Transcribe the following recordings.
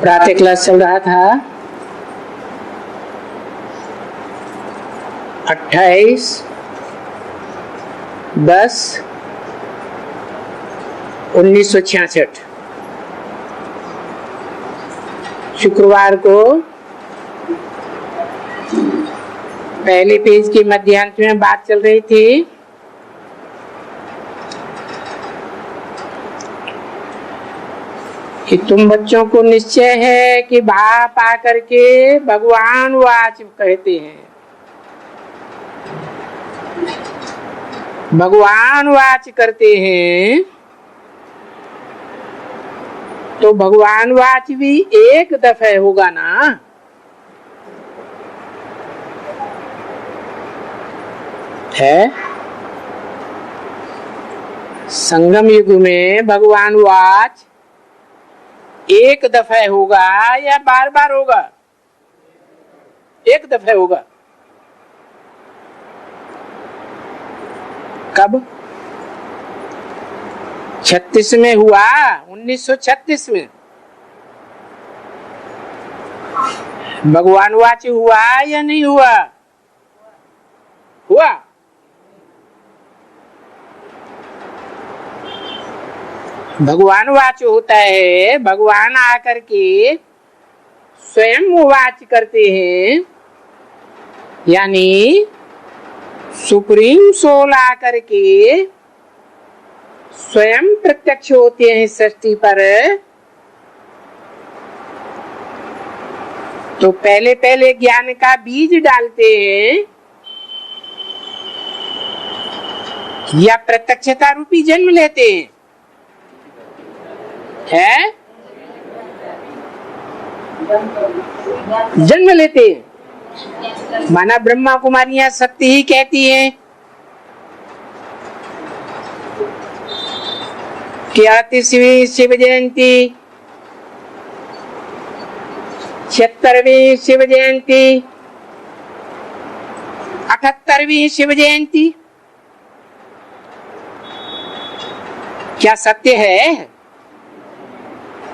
प्रातः क्लास चल रहा था 28/10/1966 शुक्रवार को पहले पेज के मध्यांश में बात चल रही थी कि तुम बच्चों को निश्चय है कि भाप आकर के भगवान वाच कहते हैं। भगवान वाच करते हैं तो भगवान वाच भी एक दफे होगा ना। है संगम युग में भगवान वाच एक दफे होगा या बार बार होगा? एक दफे होगा। कब? 36 में हुआ, 1936 में भगवान वाच हुआ या नहीं हुआ? हुआ। भगवान वाच होता है, भगवान आकर के स्वयं वाच करते हैं, यानी सुप्रीम सोल आकर के स्वयं प्रत्यक्ष होते हैं सृष्टि पर। तो पहले पहले ज्ञान का बीज डालते हैं या प्रत्यक्षता रूपी जन्म लेते हैं? है जन्म लेते हैं। माना ब्रह्मा कुमारियां सत्य ही कहती हैं कि 38वीं शिव जयंती, 76वीं शिव जयंती, 78वीं शिव जयंती क्या सत्य है?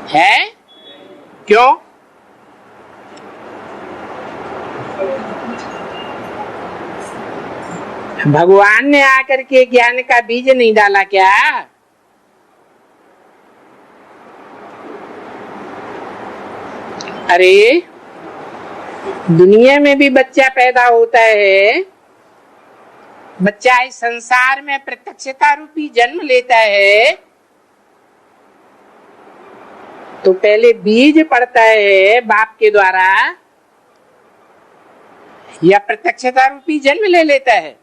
है? क्यों? भगवान ने आकर के ज्ञान का बीज नहीं डाला क्या? अरे दुनिया में भी बच्चा पैदा होता है, बच्चा इस संसार में प्रत्यक्षता रूपी जन्म लेता है तो पहले बीज पड़ता है बाप के द्वारा या प्रत्यक्षता रूपी जन्म ले लेता है।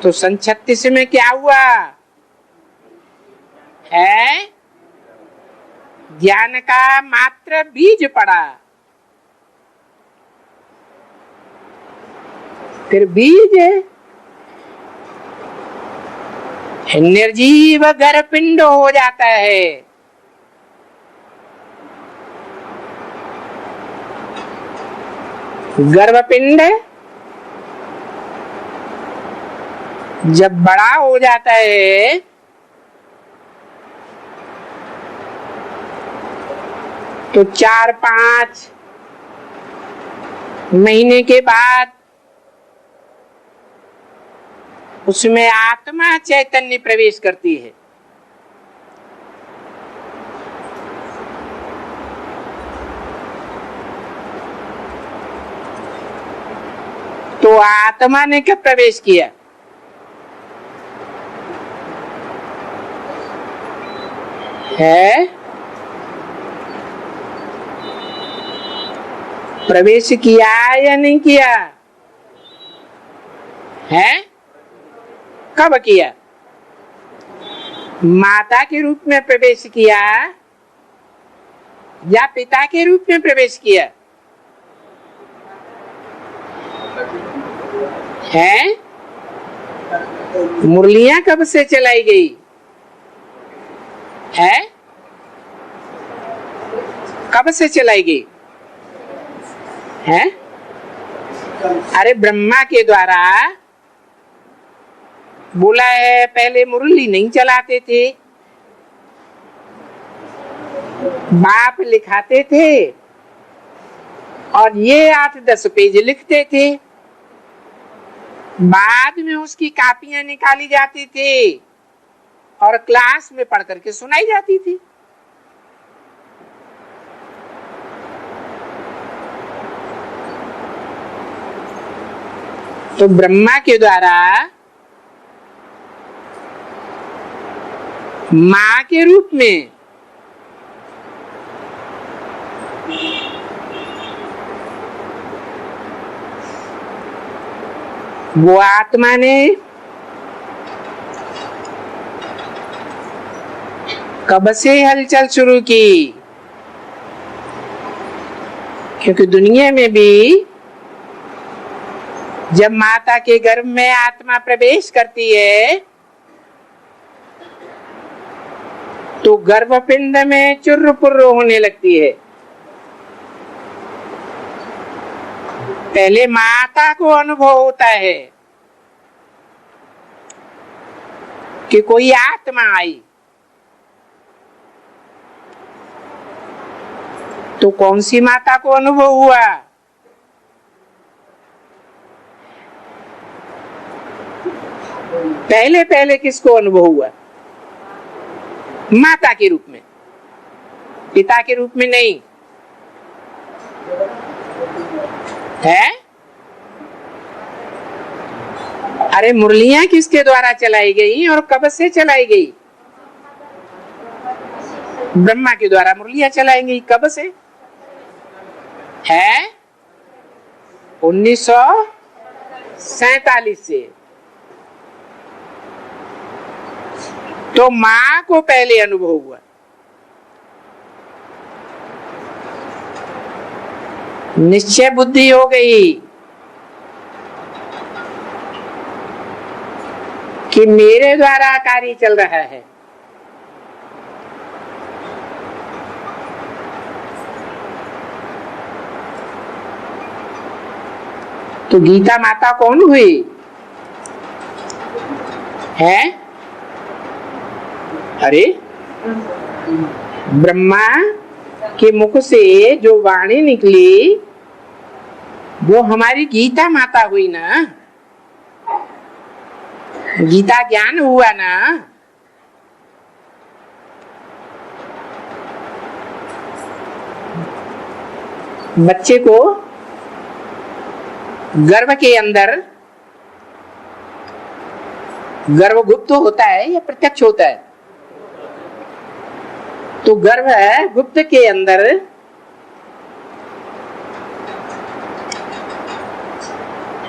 तो सन 36 में क्या हुआ है? ज्ञान का मात्र बीज पड़ा। फिर बीज निर्जीव गर्भपिंड हो जाता है। गर्भपिंड जब बड़ा हो जाता है तो 4-5 महीने के बाद उसमें आत्मा चैतन्य प्रवेश करती है। तो आत्मा ने कब प्रवेश किया? है प्रवेश किया या नहीं किया? है कब किया? माता के रूप में प्रवेश किया या पिता के रूप में प्रवेश किया? है मुरलियां कब से चलाई गई? है कब से चलाई गई? है अरे ब्रह्मा के द्वारा बोला है। पहले मुरली नहीं चलाते थे, बाप लिखाते थे और ये 8-10 पेज लिखते थे। बाद में उसकी कापियां निकाली जाती थी और क्लास में पढ़ करके सुनाई जाती थी। तो ब्रह्मा के द्वारा मां के रूप में वो आत्मा ने कब से हलचल शुरू की, क्योंकि दुनिया में भी जब माता के गर्भ में आत्मा प्रवेश करती है तो गर्भपिंड में चुर्र-पुर्र होने लगती है। पहले माता को अनुभव होता है कि कोई आत्मा आई, तो कौन सी माता को अनुभव हुआ? पहले पहले किसको अनुभव हुआ? माता के रूप में, पिता के रूप में नहीं है। अरे मुरलियां किसके द्वारा चलाई गई और कब से चलाई गई? ब्रह्मा के द्वारा मुरलियां चलाई गई। कब से है? 1947 से। तो मां को पहले अनुभव हुआ। निश्चय बुद्धि हो गई कि मेरे द्वारा कार्य चल रहा है। तो गीता माता कौन हुई है? अरे ब्रह्मा के मुख से जो वाणी निकली वो हमारी गीता माता हुई ना। गीता ज्ञान हुआ ना। बच्चे को गर्भ के अंदर, गर्भ गुप्त होता है या प्रत्यक्ष होता है? तो गर्भ गुप्त के अंदर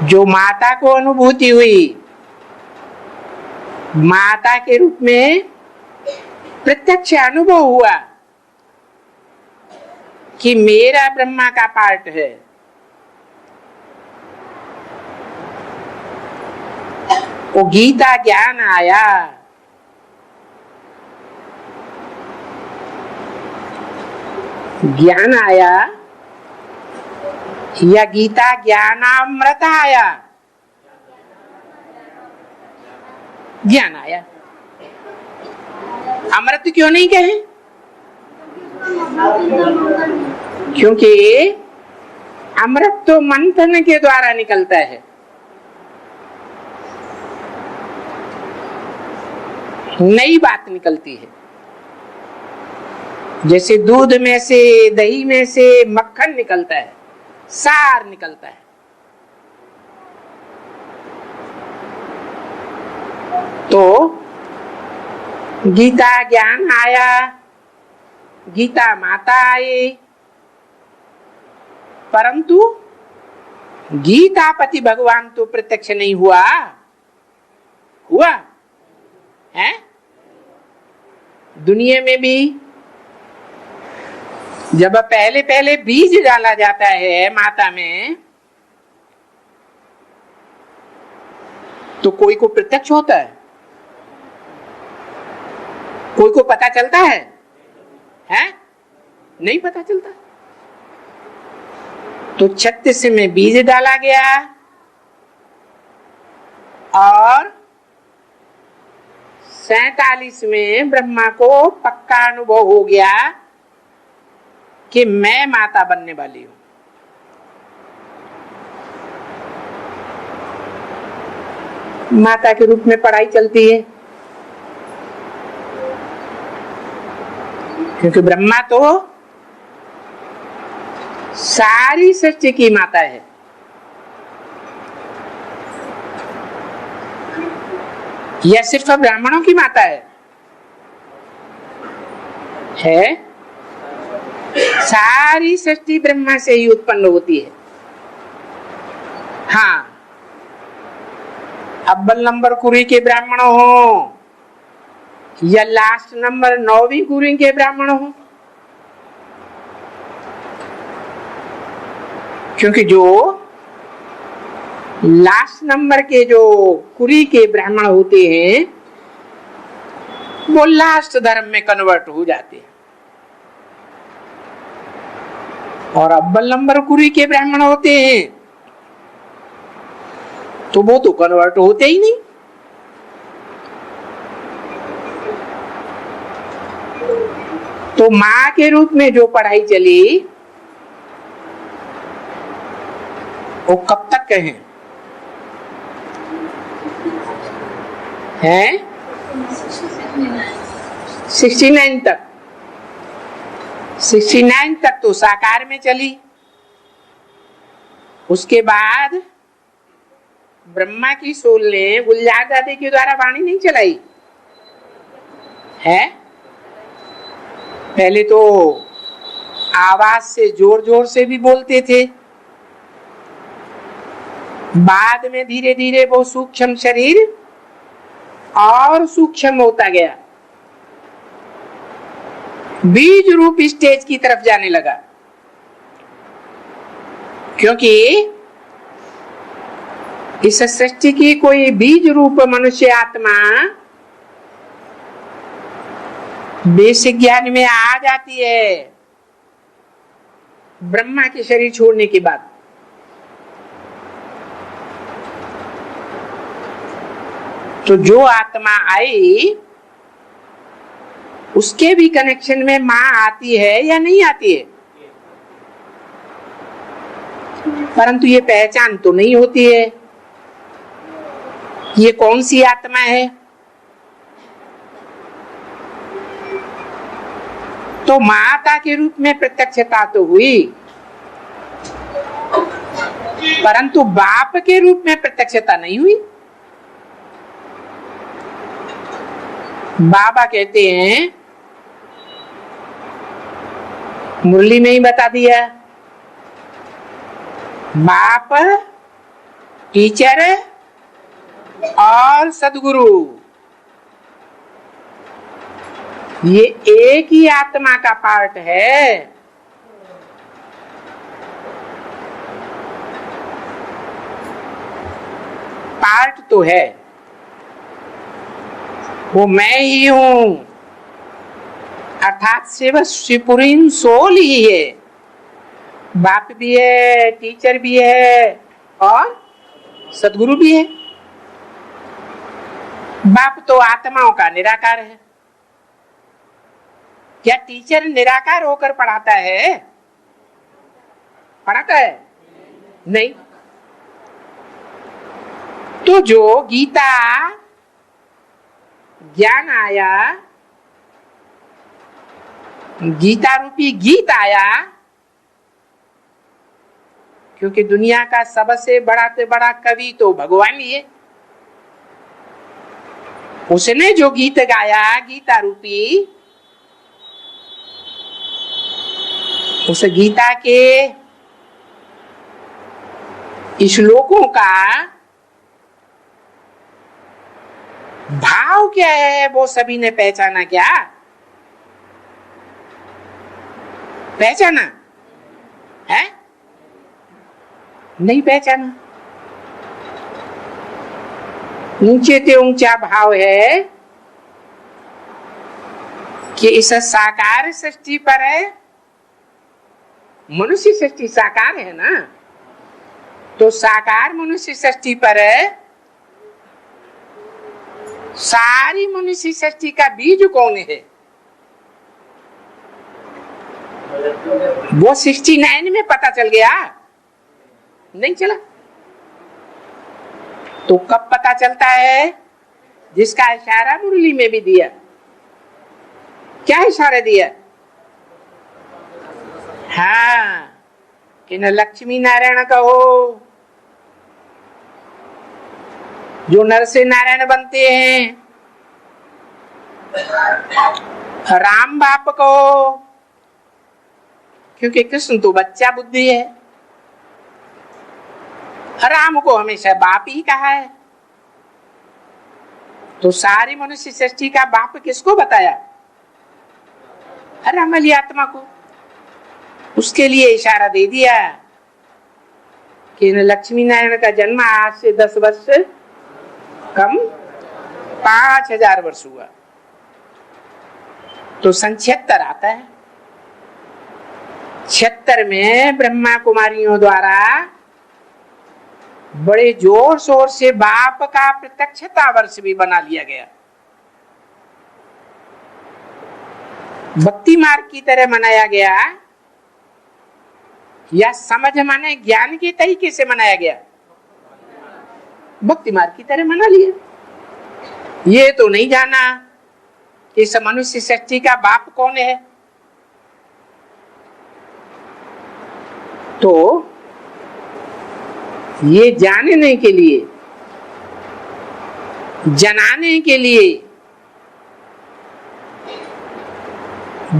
जो माता को अनुभूति हुई, माता के रूप में प्रत्यक्ष अनुभव हुआ कि मेरा ब्रह्मा का पार्ट है। वो गीता ज्ञान आया। ज्ञान आया या गीता ज्ञानामृत आया? ज्ञान आया। अमृत क्यों नहीं कहे? क्योंकि अमृत तो मंथन के द्वारा निकलता है। नई बात निकलती है। जैसे दूध में से, दही में से मक्खन निकलता है, सार निकलता है। तो गीता ज्ञान आया, गीता माता आई, परंतु गीतापति भगवान तो प्रत्यक्ष नहीं हुआ। हुआ है? दुनिया में भी जब पहले पहले बीज डाला जाता है माता में, तो कोई को प्रत्यक्ष होता है, कोई को पता चलता है? नहीं पता चलता। तो 36 में बीज डाला गया और 47 में ब्रह्मा को पक्का अनुभव हो गया कि मैं माता बनने वाली हूं। माता के रूप में पढ़ाई चलती है, क्योंकि ब्रह्मा तो सारी सृष्टि की माता है। यह सिर्फ ब्राह्मणों की माता है? सारी सृष्टि ब्रह्मा से ही उत्पन्न होती है। हाँ, अव्वल नंबर कुरी के ब्राह्मण हो या लास्ट नंबर 9वीं कुरी के ब्राह्मण हो, क्योंकि जो लास्ट नंबर के जो कुरी के ब्राह्मण होते हैं वो लास्ट धर्म में कन्वर्ट हो जाते हैं, और अव्वल नंबर कुरी के ब्राह्मण होते हैं तो वो तो कन्वर्ट होते ही नहीं। तो मां के रूप में जो पढ़ाई चली वो कब तक कहें है? 69 तक। 69 तक तो साकार में चली। उसके बाद ब्रह्मा की सोल ने गुलजार दादी के द्वारा वाणी नहीं चलाई है। पहले तो आवाज से जोर जोर से भी बोलते थे, बाद में धीरे धीरे वो सूक्ष्म शरीर और सूक्ष्म होता गया, बीज रूप स्टेज की तरफ जाने लगा। क्योंकि इस सृष्टि की कोई बीज रूप मनुष्य आत्मा बेसिक ज्ञान में आ जाती है ब्रह्मा के शरीर छोड़ने के बाद। तो जो आत्मा आई उसके भी कनेक्शन में मां आती है या नहीं आती है, परंतु ये पहचान तो नहीं होती है ये कौन सी आत्मा है। तो माता के रूप में प्रत्यक्षता तो हुई, परंतु बाप के रूप में प्रत्यक्षता नहीं हुई। बाबा कहते हैं, मुरली में ही बता दिया, बाप, टीचर और सदगुरु ये एक ही आत्मा का पार्ट है। पार्ट तो है, वो मैं ही हूं, अर्थात शिवपुरीन सोल ही है। बाप भी है, टीचर भी है और सदगुरु भी है। बाप तो आत्माओं का निराकार है। क्या टीचर निराकार होकर पढ़ाता है? पढ़ाता है? नहीं। तो जो गीता ज्ञान आया, गीता रूपी गीत आया, क्योंकि दुनिया का सबसे बड़ा से बड़ा कवि तो भगवान ही है। उसने जो गीत गाया गीता रूपी, उस गीता के श्लोकों का भाव क्या है वो सभी ने पहचाना। क्या पहचाना है? नहीं पहचाना। ऊंचे से ऊंचा भाव है कि इस साकार सृष्टि पर है, मनुष्य सृष्टि साकार है ना, तो साकार मनुष्य सृष्टि पर है, सारी मनुष्य सृष्टि का बीज कौन है? वो 69 में पता चल गया, नहीं चला। तो कब पता चलता है? जिसका इशारा मुरली में भी दिया। क्या इशारा दिया? हाँ, कि न लक्ष्मी नारायण कहो, जो नर से नारायण बनते हैं, राम बाप को, क्योंकि कृष्ण तो बच्चा बुद्धि है, राम को हमेशा बाप ही कहा है। तो सारी मनुष्य सृष्टि का बाप किसको बताया? रामली आत्मा को। उसके लिए इशारा दे दिया कि लक्ष्मी नारायण का जन्म आज से 10 वर्ष कम 5000 वर्ष हुआ। तो सन 76 आता है। 76 में ब्रह्मा कुमारियों द्वारा बड़े जोर शोर से बाप का प्रत्यक्षता वर्ष भी बना लिया गया। भक्ति मार्ग की तरह मनाया गया या समझ माने ज्ञान के तरीके से मनाया गया? भक्ति मार्ग की तरह मना लिया। ये तो नहीं जाना कि इस मनुष्य सृष्टि का बाप कौन है। तो ये जानने के लिए, जनाने के लिए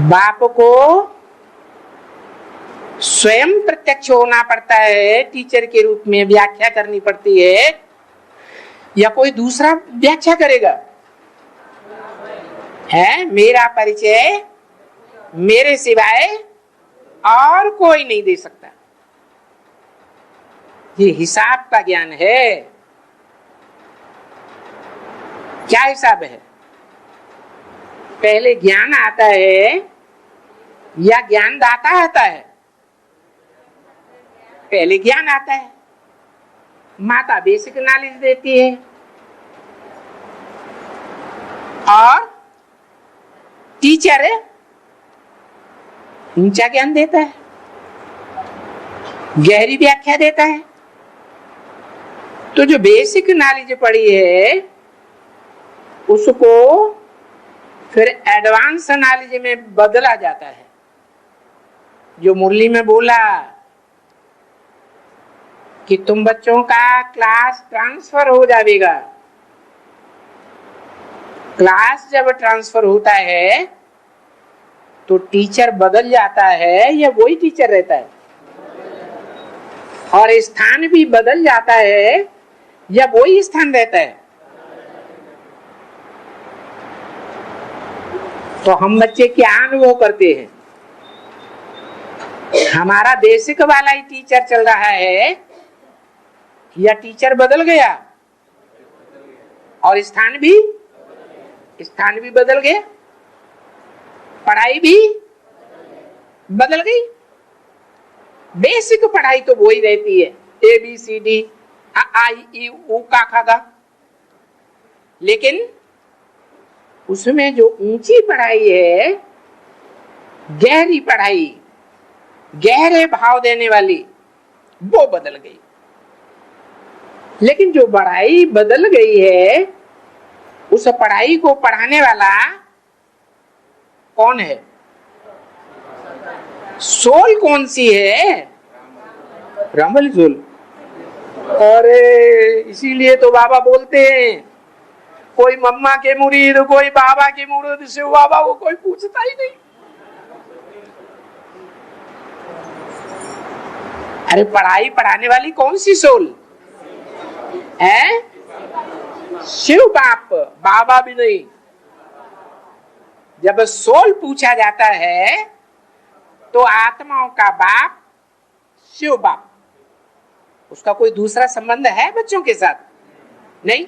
बाप को स्वयं प्रत्यक्ष होना पड़ता है, टीचर के रूप में व्याख्या करनी पड़ती है, या कोई दूसरा व्याख्या करेगा? है मेरा परिचय मेरे सिवाय और कोई नहीं दे सकता। ये हिसाब का ज्ञान है। क्या हिसाब है? पहले ज्ञान आता है या ज्ञान दाता आता है? पहले ज्ञान आता है। माता बेसिक नॉलेज देती है और टीचर ऊंचा ज्ञान देता है, गहरी व्याख्या देता है। तो जो बेसिक नॉलेज पड़ी है उसको फिर एडवांस नॉलेज में बदला जाता है। जो मुरली में बोला कि तुम बच्चों का क्लास ट्रांसफर हो जाएगा। क्लास जब ट्रांसफर होता है तो टीचर बदल जाता है या वही टीचर रहता है? और स्थान भी बदल जाता है या वही स्थान रहता है? तो हम बच्चे क्या अनुभव करते हैं? हमारा बेसिक वाला ही टीचर चल रहा है या टीचर बदल गया और स्थान भी बदल गया, पढ़ाई भी बदल गई। बेसिक पढ़ाई तो वही रहती है, ABCD AIE का, लेकिन उसमें जो ऊंची पढ़ाई है, गहरी पढ़ाई, गहरे भाव देने वाली, वो बदल गई। लेकिन जो पढ़ाई बदल गई है उस पढ़ाई को पढ़ाने वाला कौन है? सोल कौन सी है? रामली सोल। और इसीलिए तो बाबा बोलते हैं कोई मम्मा के मुरीद, कोई बाबा के मुरीद, शिव बाबा को कोई पूछता ही नहीं। अरे पढ़ाई पढ़ाने वाली कौन सी सोल है? शिव बाप, बाबा भी नहीं। जब सोल पूछा जाता है तो आत्माओं का बाप शिव बाप। उसका कोई दूसरा संबंध है बच्चों के साथ? नहीं,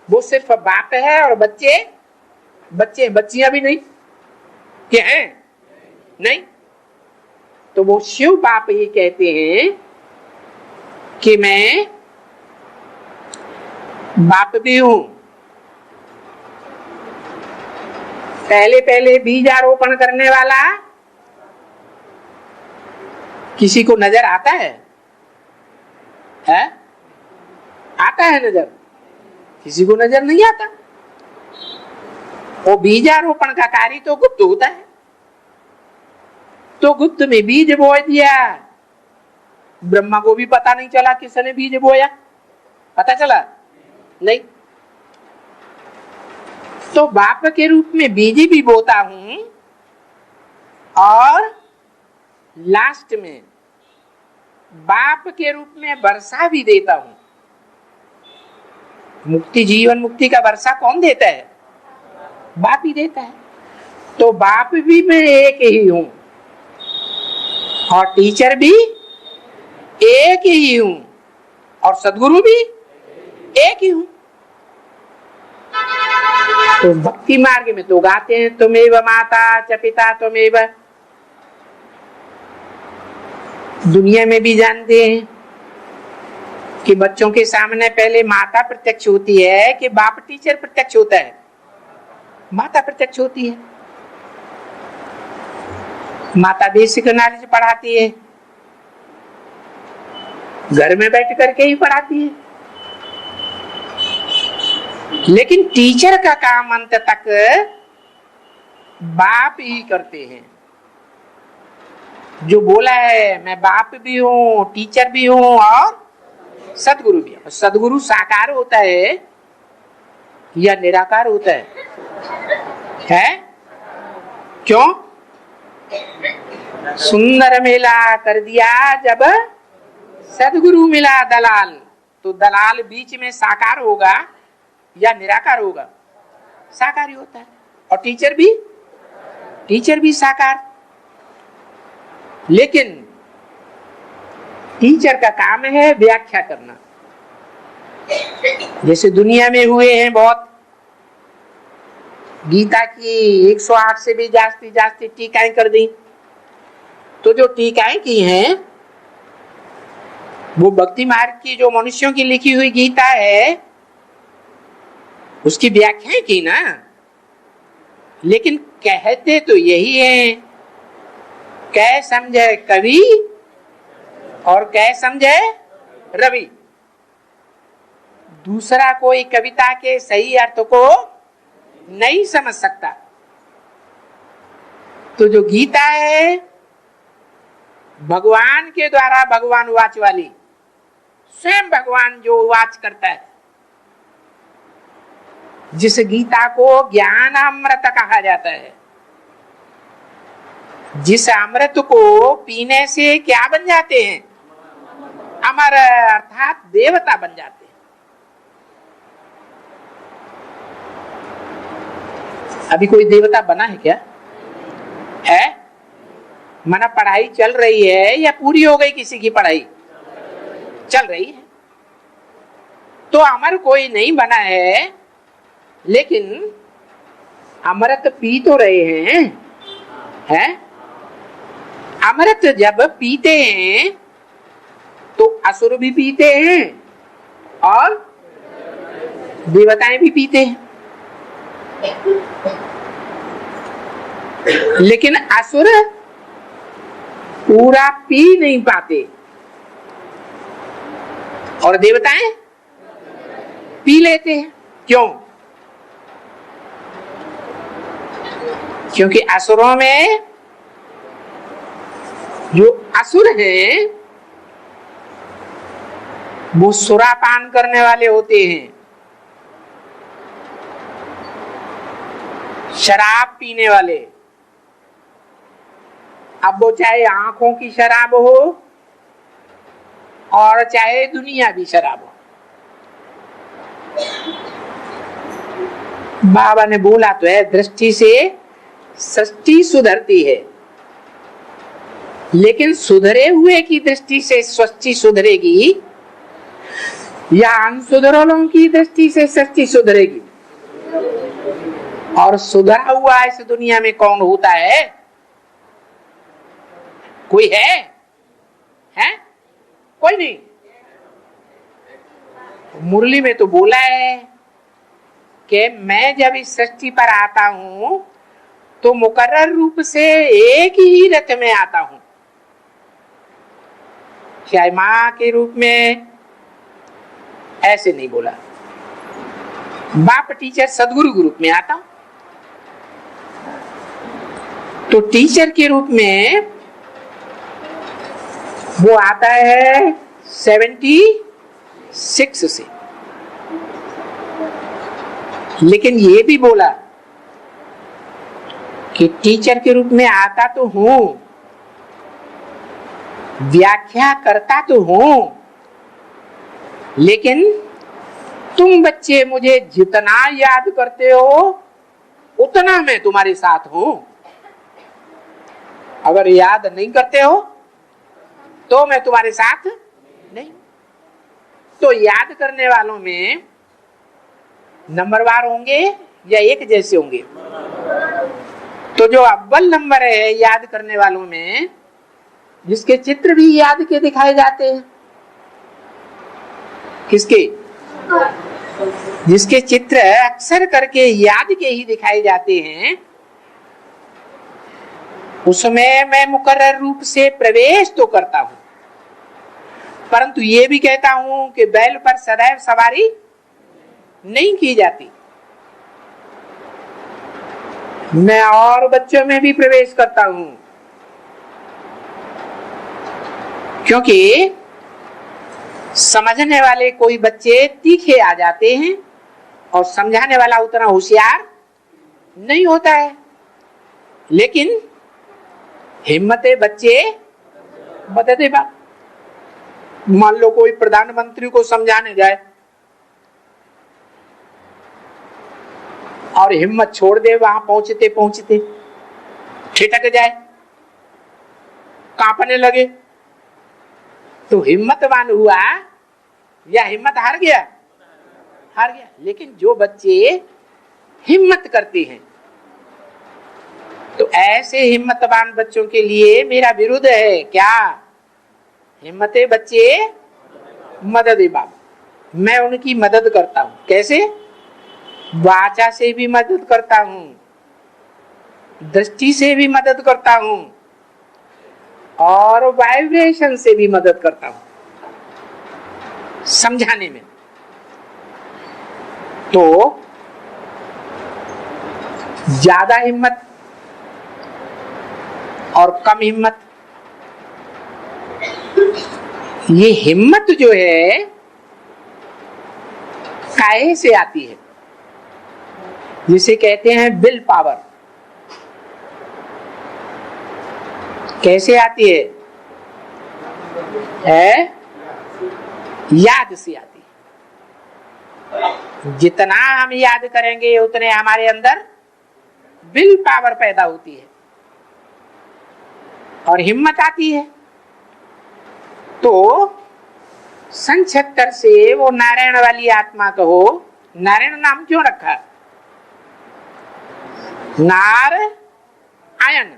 वो सिर्फ बाप है और बच्चे बच्चियां भी नहीं क्या हैं? नहीं। तो वो शिव बाप ही कहते हैं कि मैं बाप भी हूं। पहले बीजारोपण करने वाला किसी को नजर आता है? आता है नजर? किसी को नजर नहीं आता। वो बीजारोपण का कार्य तो गुप्त होता है, तो गुप्त में बीज बो दिया। ब्रह्मा को भी पता नहीं चला किसने बीज बोया, पता चला नहीं। तो बाप के रूप में बीज भी बोता हूं और लास्ट में बाप के रूप में वर्षा भी देता हूं। मुक्ति, जीवन मुक्ति का वर्षा कौन देता है? बाप ही देता है। तो बाप भी मैं एक ही हूं और टीचर भी एक ही हूं और सदगुरु भी एक ही हूं। तो भक्ति मार्ग में तो गाते हैं तुमेव माता च पिता तुमेव। दुनिया में भी जानते हैं कि बच्चों के सामने पहले माता प्रत्यक्ष होती है कि बाप टीचर प्रत्यक्ष होता है? माता प्रत्यक्ष होती है। माता बेसिक नॉलेज पढ़ाती है, घर में बैठ करके ही पढ़ाती है, लेकिन टीचर का काम अंत तक बाप ही करते हैं। जो बोला है मैं बाप भी हूं, टीचर भी हूं और सदगुरु भी हूं। सदगुरु साकार होता है या निराकार होता है? क्यों? सुंदर मेला कर दिया जब सदगुरु मिला दलाल। तो दलाल बीच में साकार होगा या निराकार होगा? साकार ही होता है। और टीचर भी साकार। लेकिन टीचर का काम है व्याख्या करना। जैसे दुनिया में हुए हैं बहुत, गीता की 108 से भी जास्ती टीकाएं कर दी। तो जो टीकाएं की हैं वो भक्ति मार्ग की जो मनुष्यों की लिखी हुई गीता है उसकी व्याख्याएं की ना, लेकिन कहते तो यही है, कै समझे कवि और कै समझे रवि। दूसरा कोई कविता के सही अर्थ को नहीं समझ सकता। तो जो गीता है भगवान के द्वारा भगवान वाच वाली, स्वयं भगवान जो वाच करता है, जिस गीता को ज्ञान अमृत कहा जाता है, जिस अमृत को पीने से क्या बन जाते हैं? अमर, अर्थात देवता बन जाते हैं। अभी कोई देवता बना है क्या? है? माना पढ़ाई चल रही है या पूरी हो गई? किसी की पढ़ाई चल रही है तो अमर कोई नहीं बना है, लेकिन अमृत पी तो रहे हैं? अमृत जब पीते हैं तो असुर भी पीते हैं और देवताएं भी पीते हैं। लेकिन असुर पूरा पी नहीं पाते और देवताएं पी लेते हैं। क्यों? क्योंकि असुरों में जो असुर हैं वो सुरापान करने वाले होते हैं, शराब पीने वाले। अब वो चाहे आंखों की शराब हो और चाहे दुनियावी शराब हो। बाबा ने बोला तो है, दृष्टि से सृष्टि सुधरती है, लेकिन सुधरे हुए की दृष्टि से सृष्टि सुधरेगी या अनसुधरों की दृष्टि से सृष्टि सुधरेगी? और सुधरा हुआ इस दुनिया में कौन होता है? कोई है? कोई नहीं। मुरली में तो बोला है कि मैं जब इस सृष्टि पर आता हूं तो मुकर्रर रूप से एक ही रथ में आता हूं। व्याख्या माँ के रूप में, ऐसे नहीं बोला। बाप टीचर सदगुरु के रूप में आता हूं। तो टीचर के रूप में वो आता है 76 से। लेकिन ये भी बोला कि टीचर के रूप में आता तो हूं, व्याख्या करता तो हूं, लेकिन तुम बच्चे मुझे जितना याद करते हो उतना मैं तुम्हारे साथ हूं। अगर याद नहीं करते हो तो मैं तुम्हारे साथ नहीं। तो याद करने वालों में नंबरवार होंगे या एक जैसे होंगे? तो जो अव्वल नंबर है याद करने वालों में, जिसके चित्र भी याद के दिखाए जाते हैं, किसके? जिसके चित्र अक्सर करके याद के ही दिखाए जाते हैं, उसमें मैं मुकर्रर रूप से प्रवेश तो करता हूं, परंतु ये भी कहता हूं कि बैल पर सदैव सवारी नहीं की जाती। मैं और बच्चों में भी प्रवेश करता हूं, क्योंकि समझने वाले कोई बच्चे तीखे आ जाते हैं और समझाने वाला उतना होशियार नहीं होता है। लेकिन हिम्मते बच्चे बदते बाप। मान लो कोई प्रधानमंत्री को समझाने जाए और हिम्मत छोड़ दे, वहां पहुंचते पहुंचते ठिठक जाए, कांपने लगे, तो हिम्मतवान हुआ या हिम्मत हार गया? हार गया। लेकिन जो बच्चे हिम्मत करते हैं, तो ऐसे हिम्मतवान बच्चों के लिए मेरा विरुद्ध है क्या? हिम्मते बच्चे मदद बाप। मैं उनकी मदद करता हूं। कैसे? वाचा से भी मदद करता हूं, दृष्टि से भी मदद करता हूं, और वाइब्रेशन से भी मदद करता हूं समझाने में। तो ज्यादा हिम्मत और कम हिम्मत, ये हिम्मत जो है काहे से आती है? जिसे कहते हैं विल पावर। कैसे आती है? याद से आती है। जितना हम याद करेंगे उतने हमारे अंदर विल पावर पैदा होती है और हिम्मत आती है। तो सन 76 से वो नारायण वाली आत्मा कहो, नारायण नाम क्यों रखा? नार आयन।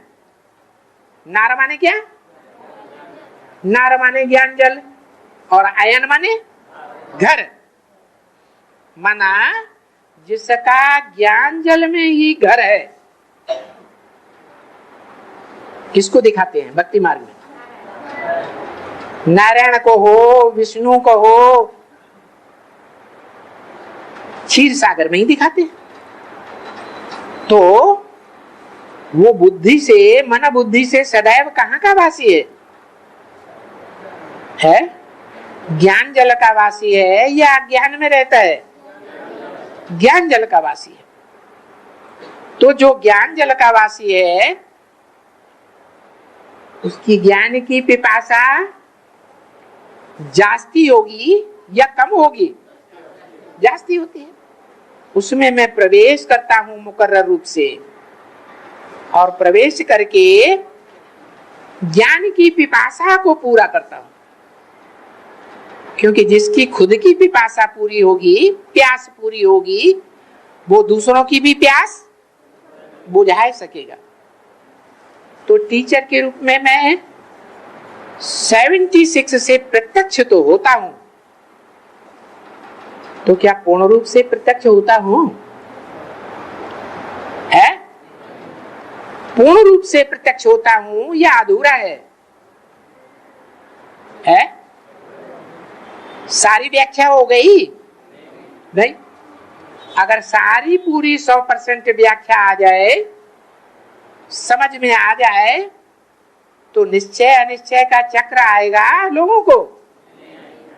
नार माने क्या? नार माने ज्ञान जल, और आयन माने घर। माना जिसका ज्ञान जल में ही घर है। किसको दिखाते हैं भक्ति मार्ग में? नारायण को हो, विष्णु को हो, क्षीर सागर में ही दिखाते। तो वो बुद्धि से, मन बुद्धि से सदैव कहां का वासी है? ज्ञान जल का वासी है या ज्ञान में रहता है? ज्ञान जल का वासी है। तो जो ज्ञान जल का वासी है, उसकी ज्ञान की पिपासा जास्ती होगी या कम होगी? जास्ती होती है। उसमें मैं प्रवेश करता हूं मुकर्रर रूप से, और प्रवेश करके ज्ञान की पिपासा को पूरा करता हूं। क्योंकि जिसकी खुद की पिपासा पूरी होगी, प्यास पूरी होगी, वो दूसरों की भी प्यास बुझा सकेगा। तो टीचर के रूप में मैं 76 से प्रत्यक्ष तो होता हूं, तो क्या पूर्ण रूप से प्रत्यक्ष होता हूं? है? पूर्ण रूप से प्रत्यक्ष होता हूं या अधूरा है? सारी व्याख्या हो गई? नहीं। अगर सारी पूरी 100% व्याख्या आ जाए, समझ में आ जाए, तो निश्चय अनिश्चय का चक्र आएगा लोगों को?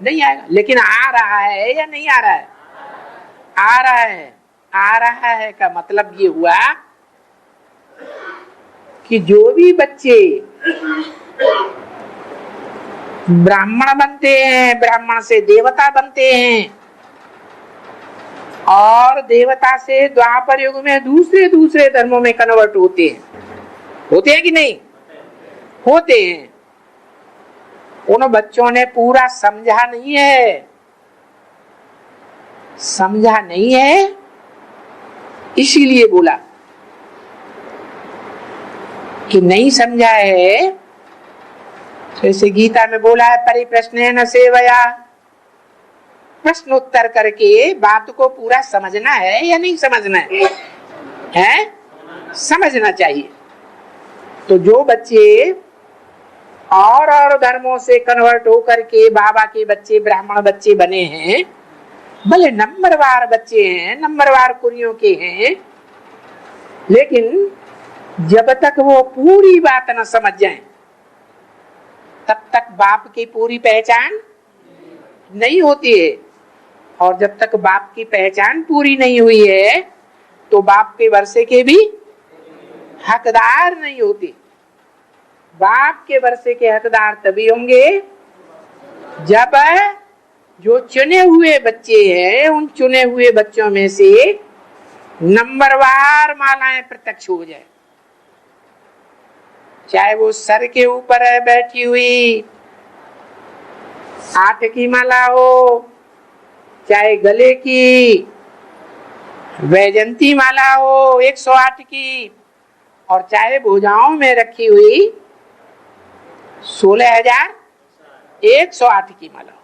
नहीं आएगा। लेकिन आ रहा है या नहीं आ रहा है? आ रहा है। आ रहा है का मतलब ये हुआ कि जो भी बच्चे ब्राह्मण बनते हैं, ब्राह्मण से देवता बनते हैं, और देवता से द्वापर युग में दूसरे दूसरे धर्मों में कन्वर्ट होते हैं कि नहीं? होते हैं। उन बच्चों ने पूरा समझा नहीं है, समझा नहीं है, इसीलिए बोला कि नहीं समझा है। जैसे गीता में बोला है, परिप्रश्नेन सेवया, प्रश्न उत्तर करके बात को पूरा समझना है या नहीं समझना है? हैं? समझना चाहिए। तो जो बच्चे और धर्मों से कन्वर्ट होकर के बाबा के बच्चे, ब्राह्मण बच्चे बने हैं, भले नंबरवार बच्चे हैं, नंबरवार कुरियों के हैं, लेकिन जब तक वो पूरी बात न समझ जाएं, तब तक बाप की पूरी पहचान नहीं होती है। और जब तक बाप की पहचान पूरी नहीं हुई है, तो बाप के वर्षे के भी हकदार नहीं होते। बाप के वर्षे के हकदार तभी होंगे जब जो चुने हुए बच्चे हैं, उन चुने हुए बच्चों में से नंबरवार मालाएं प्रत्यक्ष हो जाए। चाहे वो सर के ऊपर है बैठी हुई 8 की माला हो, चाहे गले की वैजंती माला हो 108 की, और चाहे भुजाओं में रखी हुई 16,108 की माला हो।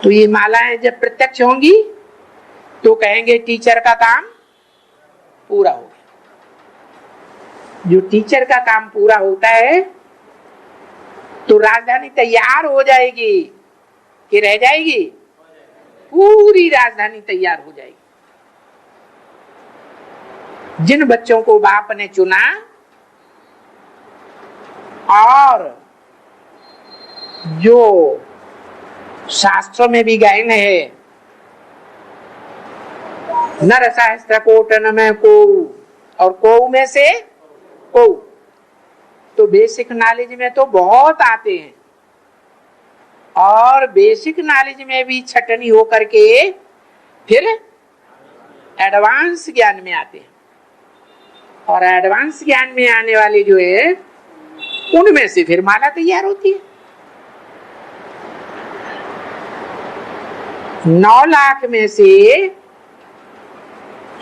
तो ये मालाएं जब प्रत्यक्ष होंगी तो कहेंगे टीचर का काम पूरा हो गया। जो टीचर का काम पूरा होता है तो राजधानी तैयार हो जाएगी कि रह जाएगी? पूरी राजधानी तैयार हो जाएगी। जिन बच्चों को बाप ने चुना और जो शास्त्रों में भी गायन है, नर सहस्त्र कोटन में को, और को में से को, तो बेसिक नॉलेज में तो बहुत आते हैं, और बेसिक नॉलेज में भी छटनी होकर के फिर एडवांस ज्ञान में आते हैं। और एडवांस ज्ञान में आने वाले जो है, उनमें से फिर माला तैयार होती है। 9 लाख में से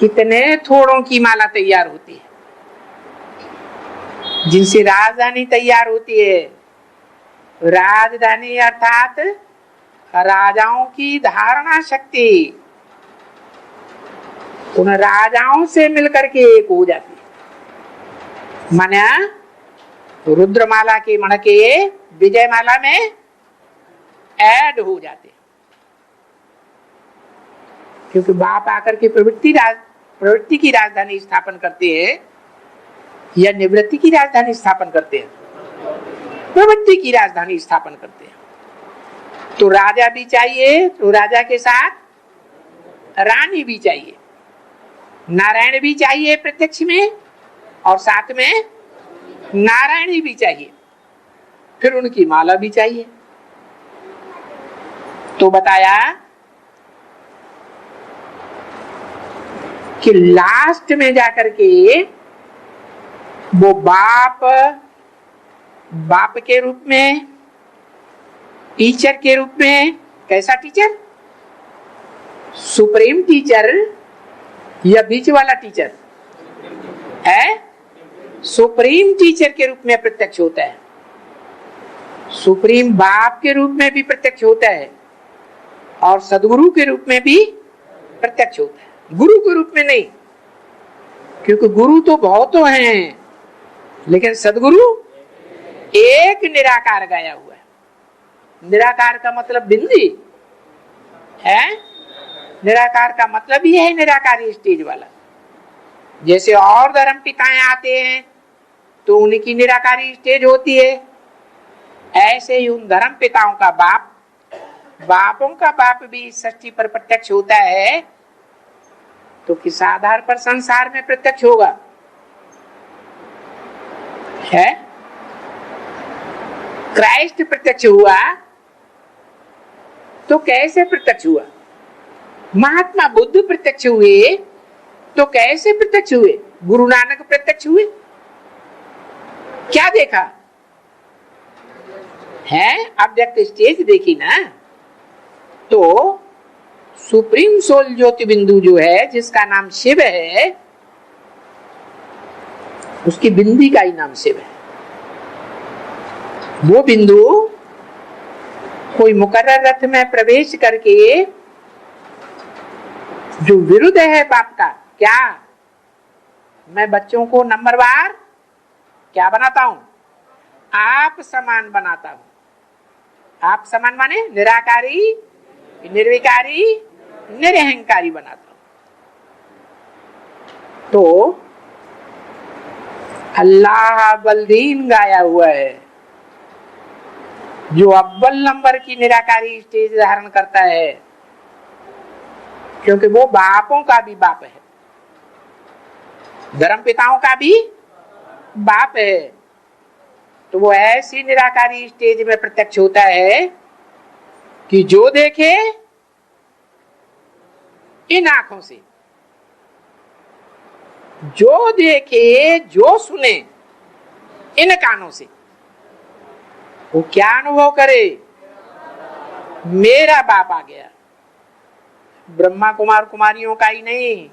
कितने थोड़ों की माला तैयार होती है, जिनसे राजधानी तैयार होती है। राजधानी अर्थात राजाओं की धारणा शक्ति उन राजाओं से मिलकर के एक हो जाती है। माना रुद्रमाला के मणके विजय माला में ऐड हो जाते, क्योंकि बाप आकर के प्रवृत्ति की राजधानी स्थापन करते हैं या निवृत्ति की राजधानी स्थापन करते हैं? प्रवृत्ति की राजधानी स्थापन करते हैं। तो राजा भी चाहिए, तो राजा के साथ रानी भी चाहिए, नारायण भी चाहिए प्रत्यक्ष में, और साथ में नारायणी भी चाहिए, फिर उनकी माला भी चाहिए। तो बताया कि लास्ट में जाकर के वो बाप के रूप में, टीचर के रूप में, कैसा टीचर? सुप्रीम टीचर या बीच वाला टीचर है? सुप्रीम टीचर के रूप में प्रत्यक्ष होता है। सुप्रीम बाप के रूप में भी प्रत्यक्ष होता है, और सदगुरु के रूप में भी प्रत्यक्ष होता है। गुरु के रूप में नहीं, क्योंकि गुरु तो बहुतों हैं, लेकिन सदगुरु एक निराकार गाया हुआ है। निराकार का मतलब बिंदी है, निराकार का मतलब ही है निराकारी स्टेज वाला। जैसे और धर्म पिताएं आते हैं तो उनकी निराकारी स्टेज होती है, ऐसे ही उन धर्म पिताओं का बाप, बापों का बाप भी सृष्टि पर प्रत्यक्ष होता है। तो किस आधार पर संसार में प्रत्यक्ष होगा? है क्राइस्ट प्रत्यक्ष हुआ तो कैसे प्रत्यक्ष हुआ? महात्मा बुद्ध प्रत्यक्ष हुए तो कैसे प्रत्यक्ष हुए? गुरु नानक प्रत्यक्ष हुए, क्या देखा है? अव्यक्त स्टेज देखी ना। तो सुप्रीम सोल ज्योति बिंदु जो है, जिसका नाम शिव है, उसकी बिंदी का ही नाम शिव है। वो बिंदु कोई मुकर्रर रथ में प्रवेश करके जो विरुद्ध है बाप का, क्या मैं बच्चों को नंबरवार क्या बनाता हूं? आप समान बनाता हूं। आप समान माने निराकारी, निर्विकारी, निरहंकारी बनाता हूं। तो अल्लाह बलदीन गाया हुआ है, जो अव्वल नंबर की निराकारी स्टेज धारण करता है, क्योंकि वो बापों का भी बाप है, धर्म पिताओं का भी बाप है। तो वो ऐसी निराकारी स्टेज में प्रत्यक्ष होता है कि जो देखे इन आंखों से, जो देखे, जो सुने इन कानों से, वो क्या अनुभव करे? मेरा बाप आ गया। ब्रह्मा कुमार कुमारियों का ही नहीं,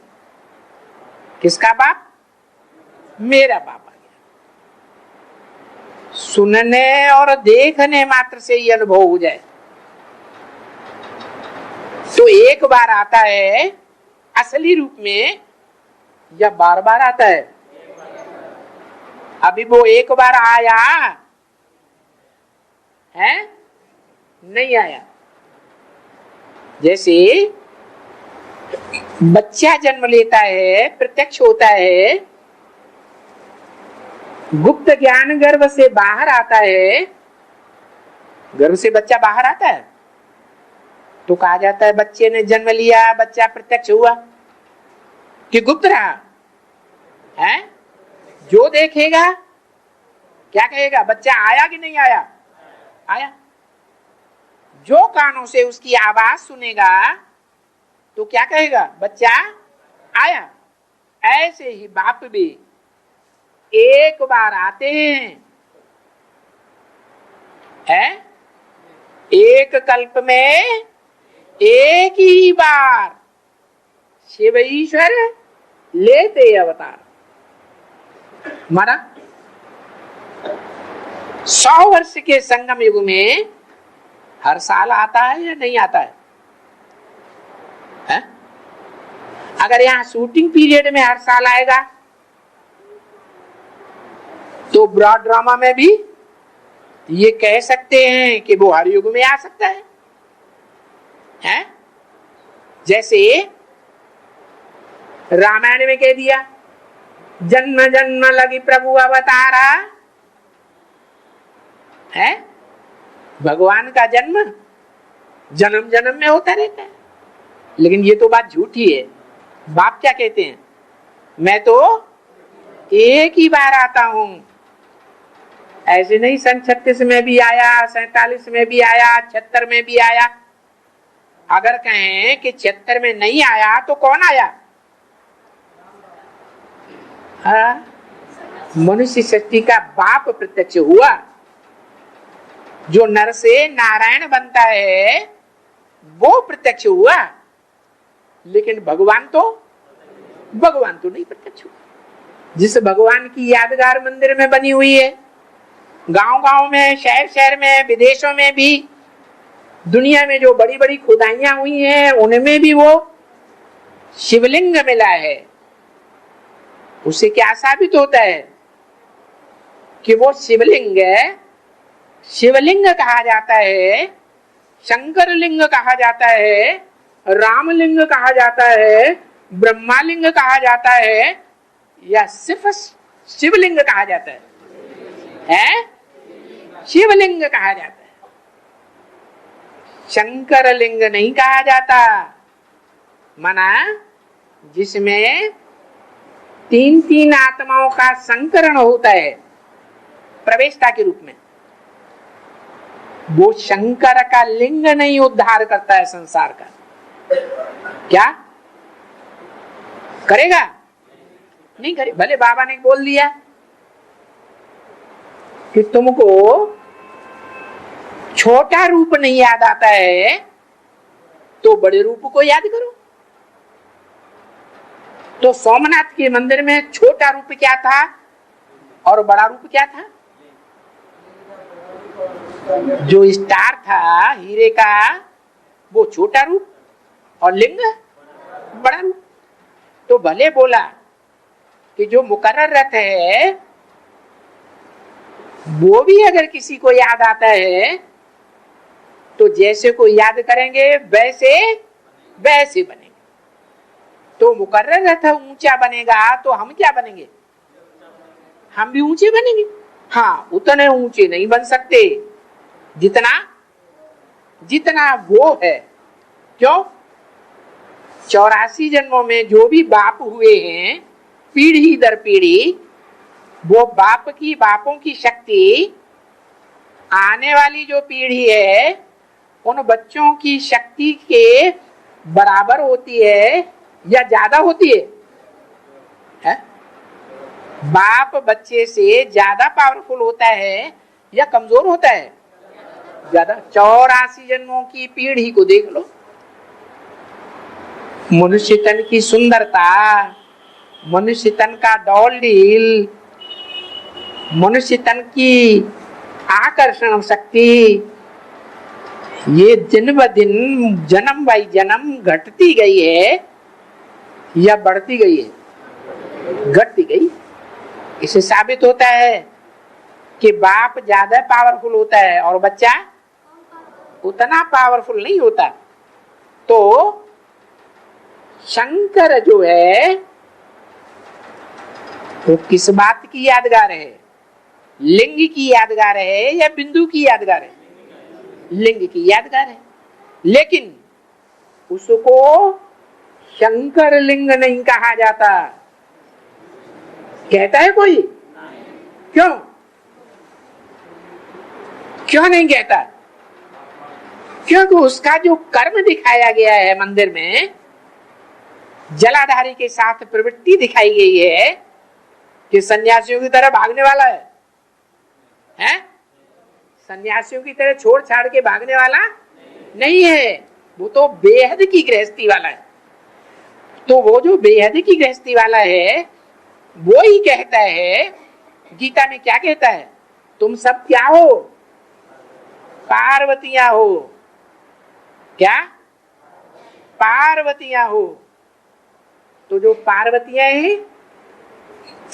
किसका बाप? मेरा बाप आ गया। सुनने और देखने मात्र से ही अनुभव हो जाए तो एक बार आता है असली रूप में या बार बार आता है? अभी वो एक बार आया है, नहीं आया। जैसे बच्चा जन्म लेता है, प्रत्यक्ष होता है, गुप्त ज्ञान गर्भ से बाहर आता है, गर्भ से बच्चा बाहर आता है तो कहा जाता है बच्चे ने जन्म लिया, बच्चा प्रत्यक्ष हुआ कि गुप्त रहा है? जो देखेगा क्या कहेगा? बच्चा आया कि नहीं आया? आया। जो कानों से उसकी आवाज सुनेगा तो क्या कहेगा? बच्चा आया। ऐसे ही बाप भी एक बार आते हैं, है? एक कल्प में एक ही बार शिव ईश्वर लेते अवतार। माना 100 वर्ष के संगम युग में हर साल आता है या नहीं आता है? अगर यहां शूटिंग पीरियड में हर साल आएगा तो ब्रॉड ड्रामा में भी ये कह सकते हैं कि वो हर युग में आ सकता है, हैं? जैसे रामायण में कह दिया जन्म जन्म लगी प्रभु अवतारा, है? भगवान का जन्म जन्म जन्म में होता रहता है। लेकिन ये तो बात झूठी है। बाप क्या कहते हैं? मैं तो एक ही बार आता हूं। ऐसे नहीं सन 36 में भी आया, 47 में भी आया, 76 में भी आया। अगर कहें कि 76 में नहीं आया तो कौन आया? मनुष्य सृष्टि का बाप प्रत्यक्ष हुआ। जो नर से नारायण बनता है वो प्रत्यक्ष हुआ, लेकिन भगवान तो नहीं प्रत्यक्ष हुआ। जिस भगवान की यादगार मंदिर में बनी हुई है, गांव-गांव में, शहर-शहर में, विदेशों में भी, दुनिया में जो बड़ी-बड़ी खुदाइयां हुई हैं उनमें भी वो शिवलिंग मिला है। उससे क्या साबित होता है? कि वो शिवलिंग कहा जाता है शंकर लिंग कहा जाता है, रामलिंग कहा जाता है, ब्रह्मालिंग कहा जाता है, या सिर्फ शिवलिंग कहा जाता है? शिवलिंग कहा जाता है, शंकर लिंग नहीं कहा जाता। माना जिसमें तीन तीन आत्माओं का संकरण होता है प्रवेशता के रूप में, वो शंकर का लिंग नहीं उद्धार करता है संसार का। क्या करेगा? नहीं करे। भले बाबा ने बोल दिया कि तुमको छोटा रूप नहीं याद आता है तो बड़े रूप को याद करो। तो सोमनाथ के मंदिर में छोटा रूप क्या था और बड़ा रूप क्या था? जो स्टार था हीरे का वो छोटा रूप और लिंग बड़ा रूप। तो भले बोला कि जो मुकर्रर रथ है वो भी अगर किसी को याद आता है तो जैसे को याद करेंगे वैसे वैसे बनेंगे। तो मुकर्रर रथ ऊंचा बनेगा तो हम क्या बनेंगे? हम भी ऊंचे बनेंगे। हाँ, उतने ऊंचे नहीं बन सकते जितना जितना वो है। क्यों? 84 जन्मों में जो भी बाप हुए हैं पीढ़ी दर पीढ़ी, वो बापों की शक्ति आने वाली जो पीढ़ी है उन बच्चों की शक्ति के बराबर होती है या ज्यादा होती है? बाप बच्चे से ज्यादा पावरफुल होता है या कमजोर होता है? ज्यादा। 84 जन्मों की पीढ़ी को देख लो। मनुष्य तन की सुंदरता, मनुष्य तन का डौल-ढील, मनुष्य तन की आकर्षण शक्ति, ये दिन ब दिन जन्म बाई जन्म घटती गई है या बढ़ती गई है? घटती गई। इससे साबित होता है कि बाप ज्यादा पावरफुल होता है और बच्चा उतना पावरफुल नहीं होता। तो शंकर जो है वो किस बात की यादगार है? लिंग की यादगार है या बिंदु की यादगार है? लिंग की यादगार है। लेकिन उसको शंकर लिंग नहीं कहा जाता। कहता है कोई? क्यों? क्यों नहीं कहता? क्योंकि उसका जो कर्म दिखाया गया है मंदिर में, जलाधारी के साथ प्रवृत्ति दिखाई गई है कि सन्यासियों की तरह भागने वाला है? सन्यासियों की तरह छोड़ छाड़ के भागने वाला नहीं है, वो तो बेहद की गृहस्थी वाला है। तो वो जो बेहद की गृहस्थी वाला है वो ही कहता है, गीता में क्या कहता है? तुम सब क्या हो? पार्वतियां हो। क्या? पार्वतियां हो। तो जो पार्वतियां हैं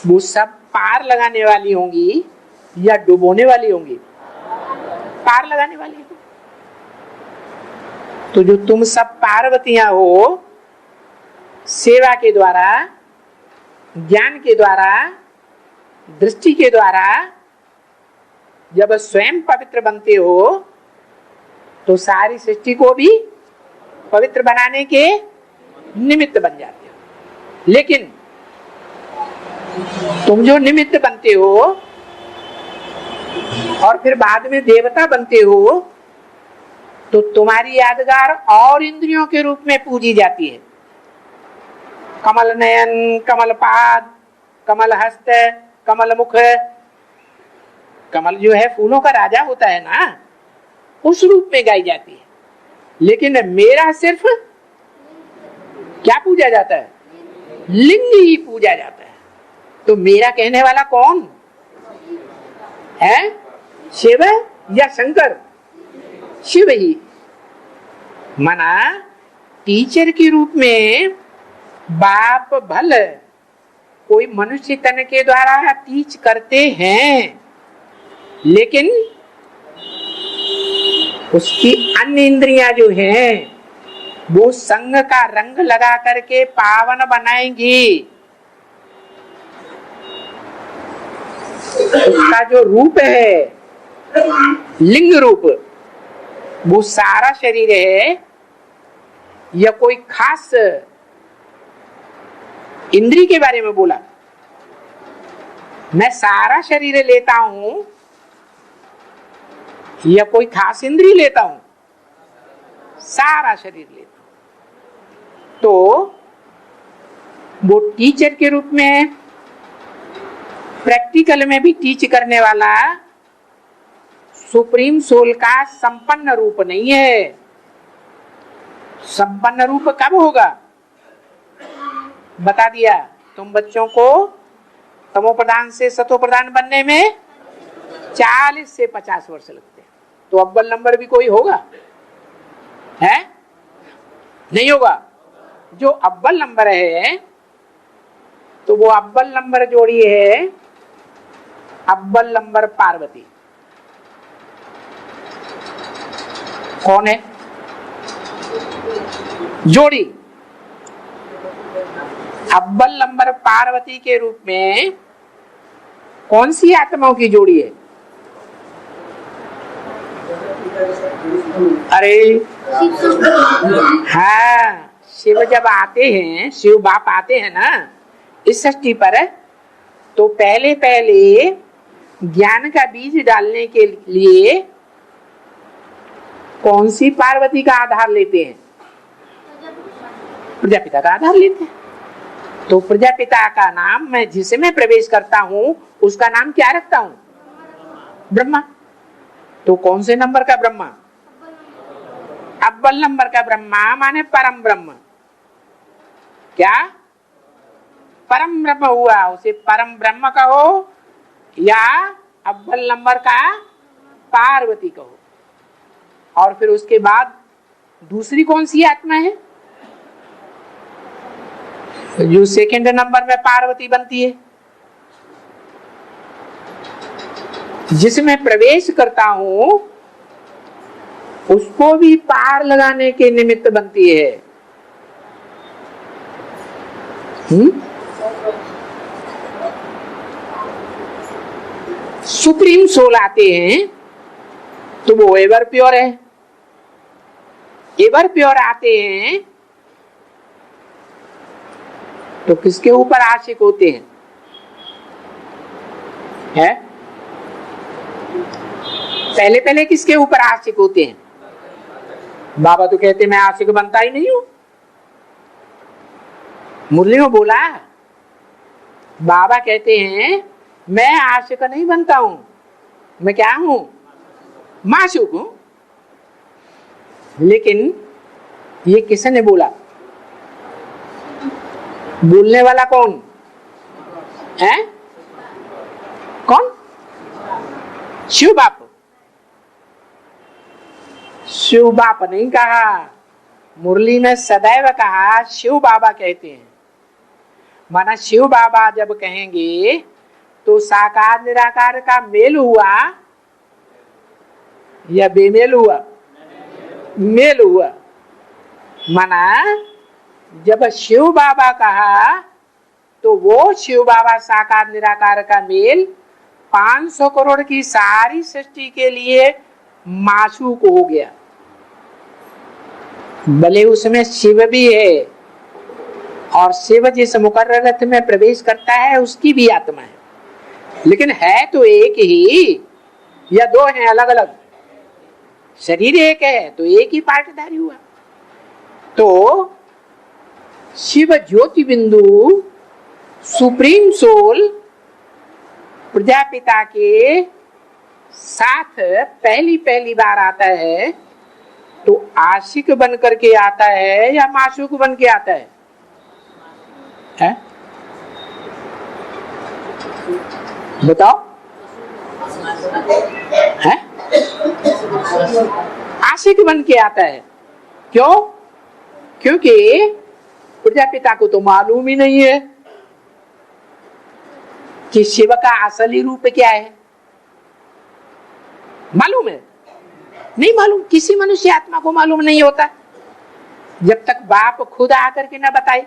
वो सब पार लगाने वाली होंगी या डुबोने वाली होंगी? पार लगाने वाली हो। तो जो तुम सब पार्वतियां हो, सेवा के द्वारा, ज्ञान के द्वारा, दृष्टि के द्वारा जब स्वयं पवित्र बनते हो तो सारी सृष्टि को भी पवित्र बनाने के निमित्त बन जाते हो। लेकिन तुम जो निमित्त बनते हो और फिर बाद में देवता बनते हो तो तुम्हारी यादगार और इंद्रियों के रूप में पूजी जाती है। कमल नयन, कमल पाद, कमल हस्त, कमल मुख। कमल जो है फूलों का राजा होता है ना, उस रूप में गाई जाती है। लेकिन मेरा सिर्फ क्या पूजा जाता है? लिंग ही पूजा जाता है। तो मेरा कहने वाला कौन है? शिव या शंकर? शिव ही। माना टीचर के रूप में बाप भल कोई मनुष्य तन के द्वारा टीच करते हैं, लेकिन उसकी अन्य इंद्रियां जो हैं वो संग का रंग लगा करके पावन बनाएंगी। उसका जो रूप है, लिंग रूप, वो सारा शरीर है या कोई खास इंद्री के बारे में बोला? मैं सारा शरीर लेता हूं या कोई खास इंद्री लेता हूं? सारा शरीर लेता हूं। तो वो टीचर के रूप में, प्रैक्टिकल में भी टीच करने वाला सुप्रीम सोल का संपन्न रूप नहीं है। संपन्न रूप कब होगा? बता दिया तुम बच्चों को, तमो प्रधान से सतो प्रधान बनने में 40 से 50 वर्ष लगते हैं। तो अव्वल नंबर भी कोई होगा? है? नहीं होगा। जो अव्वल नंबर है, तो वो अव्वल नंबर जोड़ी है अव्वल नंबर पार्वती। कौन है जोड़ी? अव्वल नंबर पार्वती के रूप में कौन सी आत्माओं की जोड़ी है? अरे हाँ, शिव जब आते हैं, शिव बाप आते हैं ना इस सृष्टि पर, तो पहले पहले ज्ञान का बीज डालने के लिए कौन सी पार्वती का आधार लेते हैं? प्रजापिता का आधार लेते हैं। तो प्रजापिता का नाम, मैं जिसमें प्रवेश करता हूं उसका नाम क्या रखता हूं? ब्रह्मा। तो कौन से नंबर का ब्रह्मा? अव्वल नंबर का ब्रह्मा, माने परम ब्रह्म। क्या परम ब्रह्म हुआ? उसे परम ब्रह्म कहो या अव्वल नंबर का पार्वती कहो। और फिर उसके बाद दूसरी कौन सी आत्मा है जो सेकंड नंबर में पार्वती बनती है? जिसमें प्रवेश करता हूं उसको भी पार लगाने के निमित्त बनती है। सुप्रीम सोल आते हैं तो वो एवर प्योर है। एवर प्योर आते हैं तो किसके ऊपर आशिक होते हैं? है? पहले पहले किसके ऊपर आशिक होते हैं? बाबा तो कहते मैं आशिक बनता ही नहीं हूं। मुरली में बोला, बाबा कहते हैं मैं आशिक नहीं बनता हूं, मैं क्या हूं? माशूक हूं। लेकिन ये किसने बोला? बोलने वाला कौन है? कौन? शिव बाप। शिव बाप नहीं कहा, मुरली में सदैव कहा शिव बाबा कहते हैं। माना शिव बाबा जब कहेंगे तो साकार निराकार का मेल हुआ या बेमेल हुआ? मेल हुआ। माना जब शिव बाबा कहा तो वो शिव बाबा साकार निराकार का मेल 500 करोड़ की सारी सृष्टि के लिए माशूक हो गया। भले उसमें शिव भी है और शिव जिस मुकर्रर रथ में प्रवेश करता है उसकी भी आत्मा है, लेकिन है तो एक ही या दो हैं अलग अलग? शरीर एक है तो एक ही पार्टधारी हुआ। तो शिव ज्योति बिंदु सुप्रीम सोल प्रजापिता के साथ पहली पहली बार आता है तो आशिक बन करके आता है या माशूक बन के आता है? बताओ। है? आशिक बन के आता है। क्यों? क्योंकि प्रजापिता को तो मालूम ही नहीं है कि शिव का असली रूप क्या है। मालूम है? नहीं मालूम, किसी मनुष्य आत्मा को मालूम नहीं होता जब तक बाप खुद आकर के न बताए।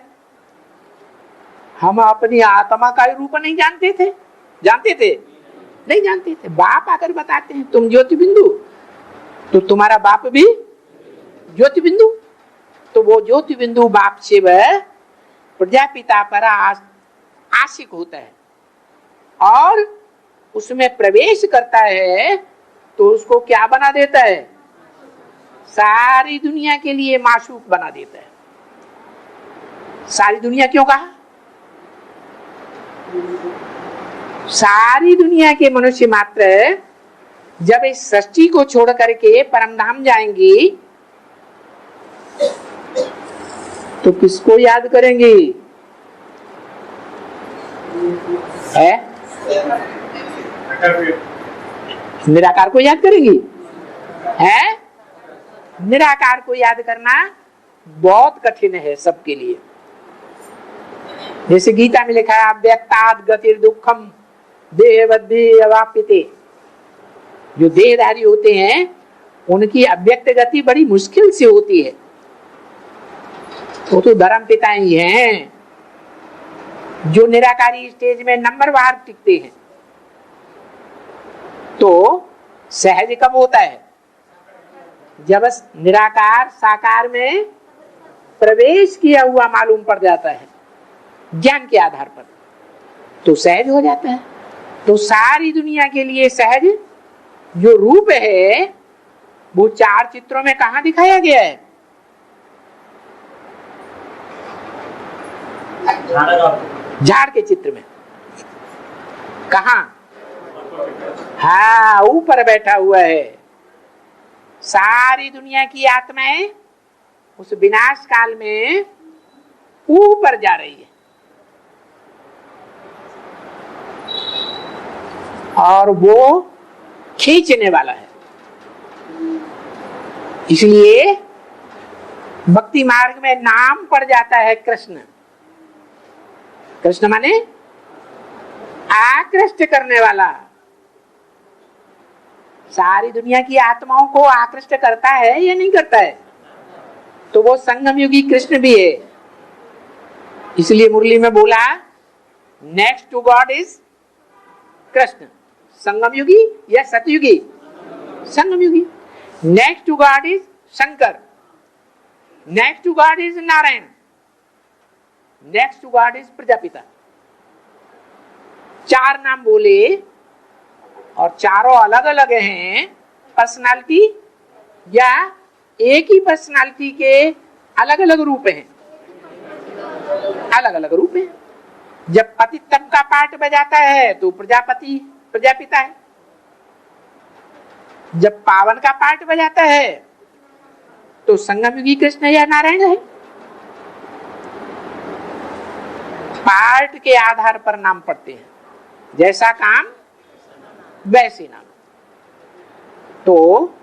हम अपनी आत्मा का रूप नहीं जानते थे, जानते थे? नहीं जानते थे। बाप आकर बताते हैं तुम ज्योति बिंदु, तो तुम्हारा बाप भी ज्योति बिंदु। तो वो ज्योति बिंदु बाप से वह प्रजापिता पर आशिक होता है और उसमें प्रवेश करता है, तो उसको क्या बना देता है? सारी दुनिया के लिए माशूक बना देता है। सारी दुनिया क्यों कहा? सारी दुनिया के मनुष्य मात्र जब इस सृष्टि को छोड़ करके परम धाम जाएंगे तो किसको याद करेंगे? है? निराकार को याद करेंगी? है? निराकार को याद करना बहुत कठिन है सबके लिए। जैसे गीता में लिखा है अव्यक्ताद् गतिर् दुःखम देहवद्धि अवाप्यते। जो देहधारी होते हैं उनकी अव्यक्त गति बड़ी मुश्किल से होती है। वो तो धर्म पिता ही हैं जो निराकारी स्टेज में नंबरवार टिकते हैं। तो सहज कब होता है? जब निराकार साकार में प्रवेश किया हुआ मालूम पड़ जाता है ज्ञान के आधार पर, तो सहज हो जाता है। तो सारी दुनिया के लिए सहज जो रूप है वो 4 चित्रों में कहां दिखाया गया है? झाड़ के चित्र में। कहां? हाँ, ऊपर बैठा हुआ है। सारी दुनिया की आत्माएं उस विनाश काल में ऊपर जा रही है और वो खींचने वाला है। इसलिए भक्ति मार्ग में नाम पड़ जाता है कृष्ण। कृष्ण माने आकृष्ट करने वाला। सारी दुनिया की आत्माओं को आकृष्ट करता है या नहीं करता है? तो वो संगम युगी कृष्ण भी है। इसलिए मुरली में बोला next to God is Krishna. संगम युगी या सतयुगी? संगम युगी। Next to God is Shankar, next to God is Narayan, next to God is Prajapita. 4 नाम बोले और चारों अलग अलग हैं पर्सनालिटी या एक ही पर्सनालिटी के अलग अलग रूप हैं? अलग अलग रूप हैं। जब पतितम का पाठ बजाता है तो प्रजापति प्रजापिता है, जब पावन का पाठ बजाता है तो संगम युगी कृष्ण या नारायण है। पाठ के आधार पर नाम पढ़ते हैं, जैसा काम वैसे नाम। तो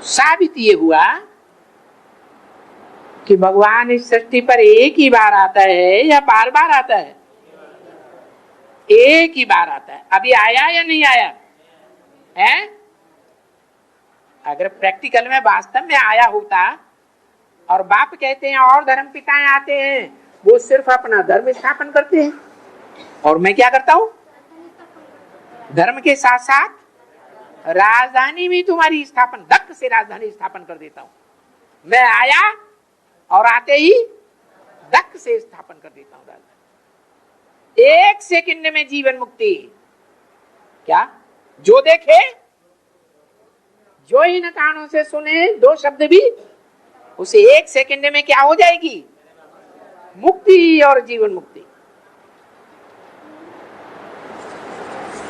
साबित ये हुआ कि भगवान इस सृष्टि पर एक ही बार आता है या बार बार आता है? एक ही बार आता है। अभी आया या नहीं आया है? अगर प्रैक्टिकल में वास्तव में आया होता और बाप कहते हैं और धर्म पिताएं आते हैं, वो सिर्फ अपना धर्म स्थापन करते हैं और मैं क्या करता हूं? धर्म के साथ साथ राजधानी भी तुम्हारी स्थापन, धक्क से राजधानी स्थापन कर देता हूं। मैं आया और आते ही धक्क से स्थापन कर देता हूं राजधानी। 1 सेकंड में जीवन मुक्ति। क्या? जो देखे, जो इन कानों से सुने 2 शब्द भी, उसे 1 सेकंड में क्या हो जाएगी? मुक्ति और जीवन मुक्ति।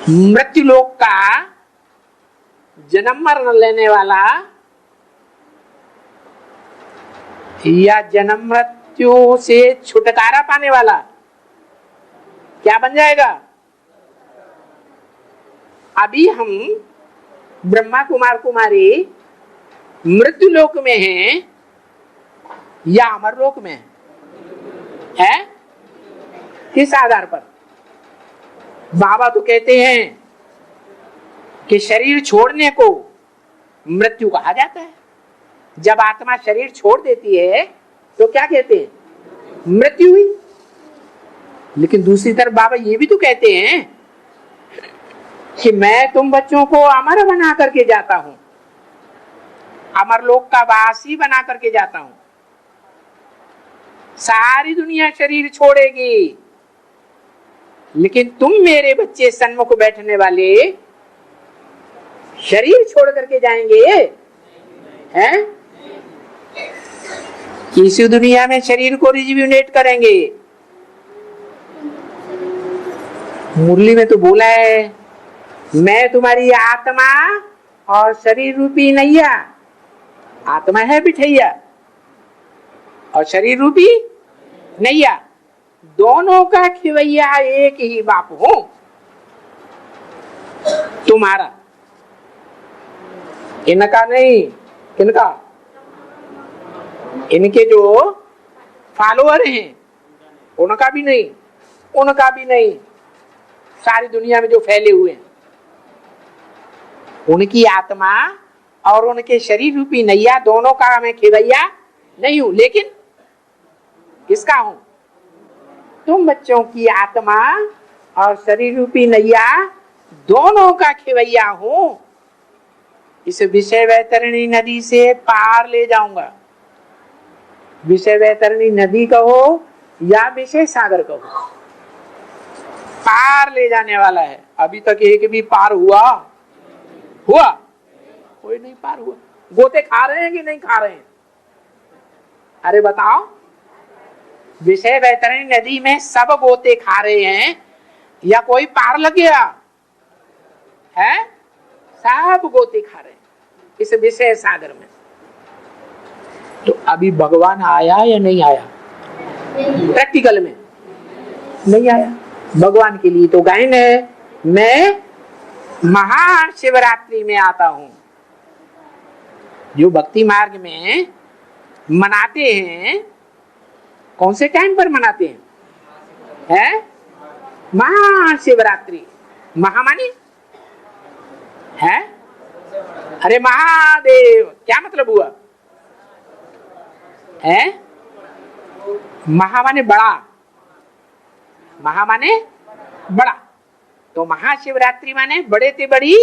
मृत्यु लोक का जन्म मरण लेने वाला या जन्म मृत्यु से छुटकारा पाने वाला क्या बन जाएगा? अभी हम ब्रह्मा कुमार कुमारी मृत्यु लोक में हैं या अमर लोक में है? किस आधार पर? बाबा तो कहते हैं कि शरीर छोड़ने को मृत्यु कहा जाता है। जब आत्मा शरीर छोड़ देती है तो क्या कहते हैं? मृत्यु हुई। लेकिन दूसरी तरफ बाबा ये भी तो कहते हैं कि मैं तुम बच्चों को अमर बना करके जाता हूं, अमर लोक का वासी बना करके जाता हूं। सारी दुनिया शरीर छोड़ेगी, लेकिन तुम मेरे बच्चे सन्मुख बैठने वाले शरीर छोड़ करके जाएंगे हैं? किसी दुनिया में शरीर को रिजुविनेट करेंगे। मुरली में तो बोला है, मैं तुम्हारी आत्मा और शरीर रूपी नैया। आत्मा है बिठैया और शरीर रूपी नैया, दोनों का खिवैया एक ही बाप हो तुम्हारा। इनका नहीं, किनका? इनके जो फॉलोअर हैं उनका भी नहीं, उनका भी नहीं, सारी दुनिया में जो फैले हुए हैं उनकी आत्मा और उनके शरीर रूपी नैया, दोनों का मैं खिवैया नहीं हूं, लेकिन किसका हूं? तुम बच्चों की आत्मा और शरीर रूपी नैया दोनों का खिवैया हूं। इस विषय वैतरणी नदी से पार ले जाऊंगा। विषय वैतरणी नदी कहो या विषय सागर कहो, पार ले जाने वाला है। अभी तक एक भी पार हुआ? कोई नहीं पार हुआ। गोते खा रहे हैं कि नहीं खा रहे हैं? अरे बताओ, विषय वैतरणी नदी में सब गोते खा रहे हैं या कोई पार लग गया है? सब गोते खा रहे हैं इस विषय सागर में। तो अभी भगवान आया या नहीं आया? प्रैक्टिकल में नहीं आया। भगवान के लिए तो गायन है, मैं महाशिवरात्रि में आता हूं। जो भक्ति मार्ग में मनाते हैं, कौन से टाइम पर मनाते हैं? है महाशिवरात्रि। महामानी है? अरे महादेव, क्या मतलब हुआ? है महा माने बड़ा, महा माने बड़ा, तो महाशिवरात्रि माने बड़े से बड़ी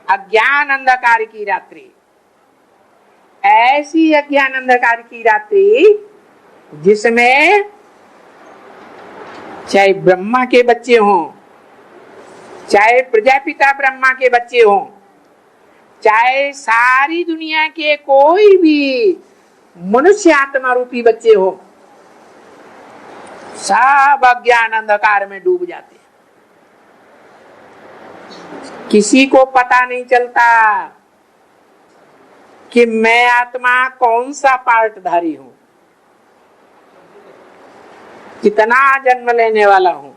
अज्ञान अंधकार की रात्रि। ऐसी अज्ञान अंधकार की रात्रि जिसमें चाहे ब्रह्मा के बच्चे हों, चाहे प्रजापिता ब्रह्मा के बच्चे हों, चाहे सारी दुनिया के कोई भी मनुष्य आत्मा रूपी बच्चे हो, सब अज्ञान अंधकार में डूब जाते हैं। किसी को पता नहीं चलता कि मैं आत्मा कौन सा पार्टधारी हूं, कितना जन्म लेने वाला हूं,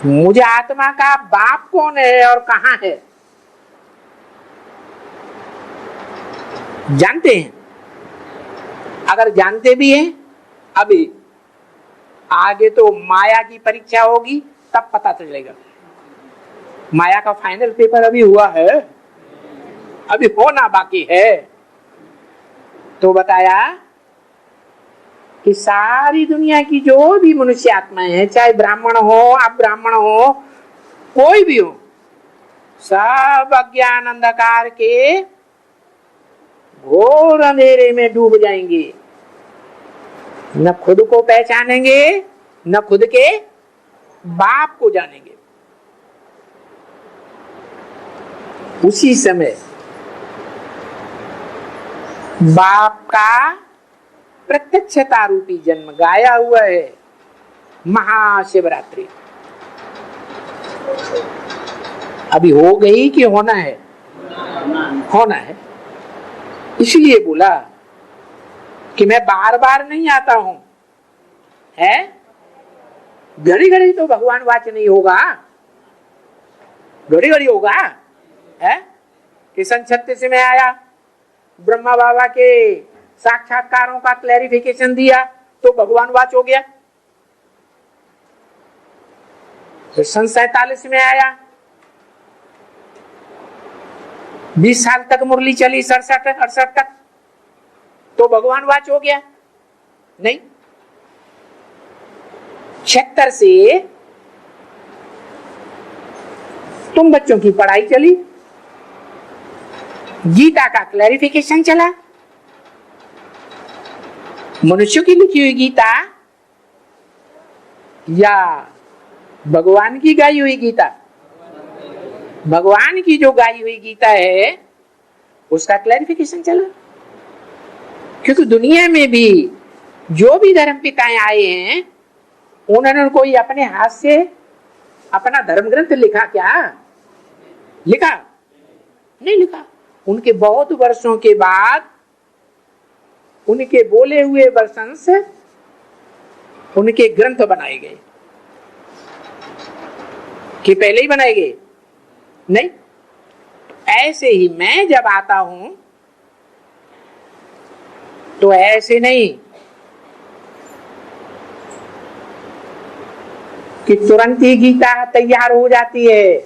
मुझे आत्मा का बाप कौन है और कहां है, जानते हैं? अगर जानते भी हैं, अभी आगे तो माया की परीक्षा होगी तब पता चलेगा। माया का फाइनल पेपर अभी हुआ है, अभी होना बाकी है। तो बताया कि सारी दुनिया की जो भी मनुष्य आत्माएं हैं, चाहे ब्राह्मण हो अब्राह्मण हो, कोई भी हो, सब अज्ञान अंधकार के घोर अंधेरे में डूब जाएंगे। न खुद को पहचानेंगे, न खुद के बाप को जानेंगे। उसी समय बाप का प्रत्यक्षता रूपी जन्म गाया हुआ है महाशिवरात्रि। अभी हो गई कि होना है? होना है। इसलिए बोला कि मैं बार बार नहीं आता हूं, है घड़ी घड़ी तो भगवान वाच नहीं होगा, घड़ी घड़ी होगा है कि सन 36 में आया, ब्रह्मा बाबा के साक्षात्कारों का क्लैरिफिकेशन दिया तो भगवान वाच हो गया। फिर सन 47 में आया, 20 साल तक मुरली चली 67-68 तक, तो भगवान वाच हो गया? नहीं। 76 से तुम बच्चों की पढ़ाई चली, गीता का क्लैरिफिकेशन चला, मनुष्यों की लिखी हुई गीता या भगवान की गाई हुई गीता? भगवान की जो गाई हुई गीता है उसका क्लैरिफिकेशन चला। क्योंकि दुनिया में भी जो भी धर्म पिताएं आए हैं उन्होंने कोई अपने हाथ से अपना धर्म ग्रंथ लिखा क्या? लिखा? नहीं लिखा। उनके बहुत वर्षों के बाद उनके बोले हुए वर्षन से उनके ग्रंथ बनाए गए कि पहले ही बनाए गए? नहीं। ऐसे ही मैं जब आता हूं तो ऐसे नहीं कि तुरंत ही गीता तैयार हो जाती है।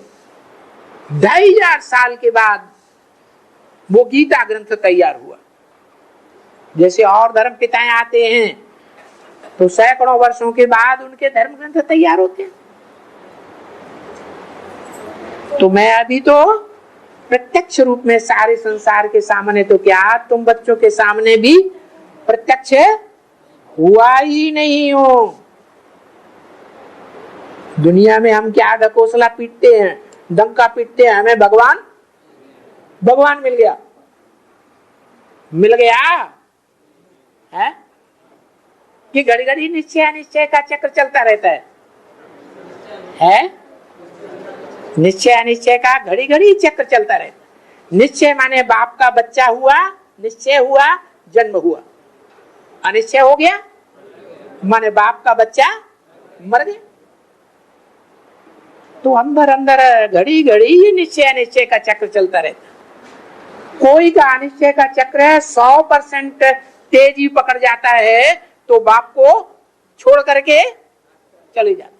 2500 साल के बाद वो गीता ग्रंथ तैयार हुआ। जैसे और धर्म पिताएं आते हैं तो सैकड़ों वर्षों के बाद उनके धर्म ग्रंथ तैयार होते हैं। तो मैं अभी तो प्रत्यक्ष रूप में सारे संसार के सामने, तो क्या तुम बच्चों के सामने भी प्रत्यक्ष हुआ ही नहीं हो। दुनिया में हम क्या ढकोसला पीटते हैं, डंका पीटते हैं, हमें भगवान भगवान मिल गया, मिल गया है कि घड़ी घड़ी निश्चय निश्चय का चक्र चलता रहता है? निश्चय अनिश्चय का घड़ी घड़ी चक्र चलता रहता। निश्चय माने बाप का बच्चा हुआ, निश्चय हुआ, जन्म हुआ। अनिश्चय हो गया माने बाप का बच्चा मर गया। तो अंदर अंदर घड़ी घड़ी निश्चय अनिश्चय का चक्र चलता रहता। कोई का अनिश्चय का चक्र 100% तेजी पकड़ जाता है तो बाप को छोड़ करके चले जाते हैं।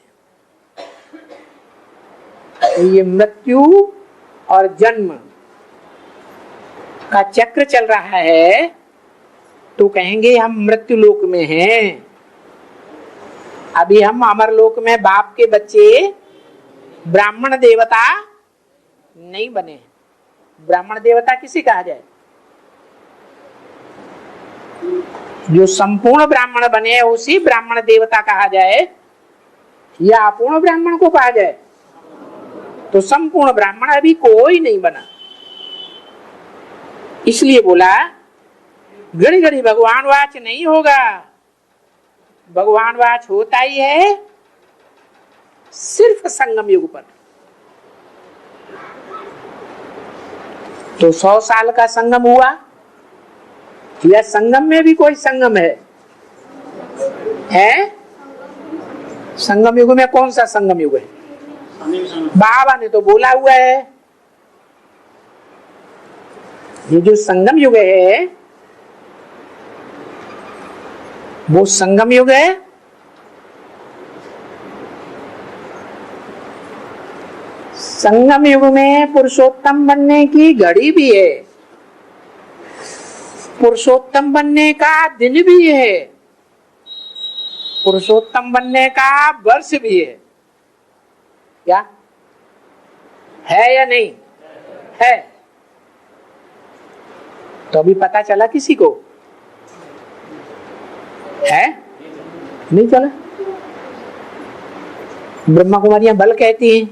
ये मृत्यु और जन्म का चक्र चल रहा है तो कहेंगे हम मृत्यु लोक में हैं। अभी हम अमर लोक में बाप के बच्चे ब्राह्मण देवता नहीं बने। ब्राह्मण देवता किसे कहा जाए? जो संपूर्ण ब्राह्मण बने उसी ब्राह्मण देवता कहा जाए या अपूर्ण ब्राह्मण को कहा जाए? तो संपूर्ण ब्राह्मण अभी कोई नहीं बना। इसलिए बोला घड़ी घड़ी भगवान वाच नहीं होगा। भगवान वाच होता ही है सिर्फ संगम युग पर। तो 100 साल का संगम हुआ या संगम में भी कोई संगम है? संगम युग में कौन सा संगम युग है? बाबा ने तो बोला हुआ है ये जो संगम युग है वो संगम युग है। संगम युग में पुरुषोत्तम बनने की घड़ी भी है, पुरुषोत्तम बनने का दिन भी है, पुरुषोत्तम बनने का वर्ष भी है। क्या है या नहीं है? तो अभी पता चला किसी को? है नहीं चला। ब्रह्मा कुमारियां बल कहती हैं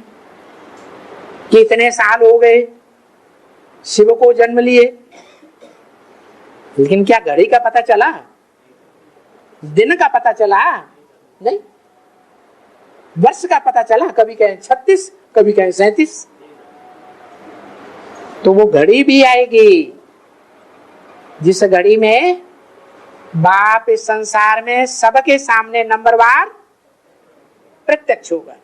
कि इतने साल हो गए शिव को जन्म लिए, लेकिन क्या घड़ी का पता चला? दिन का पता चला? नहीं। वर्ष का पता चला? कभी कहें 36, कभी कहें 37। तो वो घड़ी भी आएगी जिस घड़ी में बाप इस संसार में सबके सामने नंबरवार प्रत्यक्ष होगा।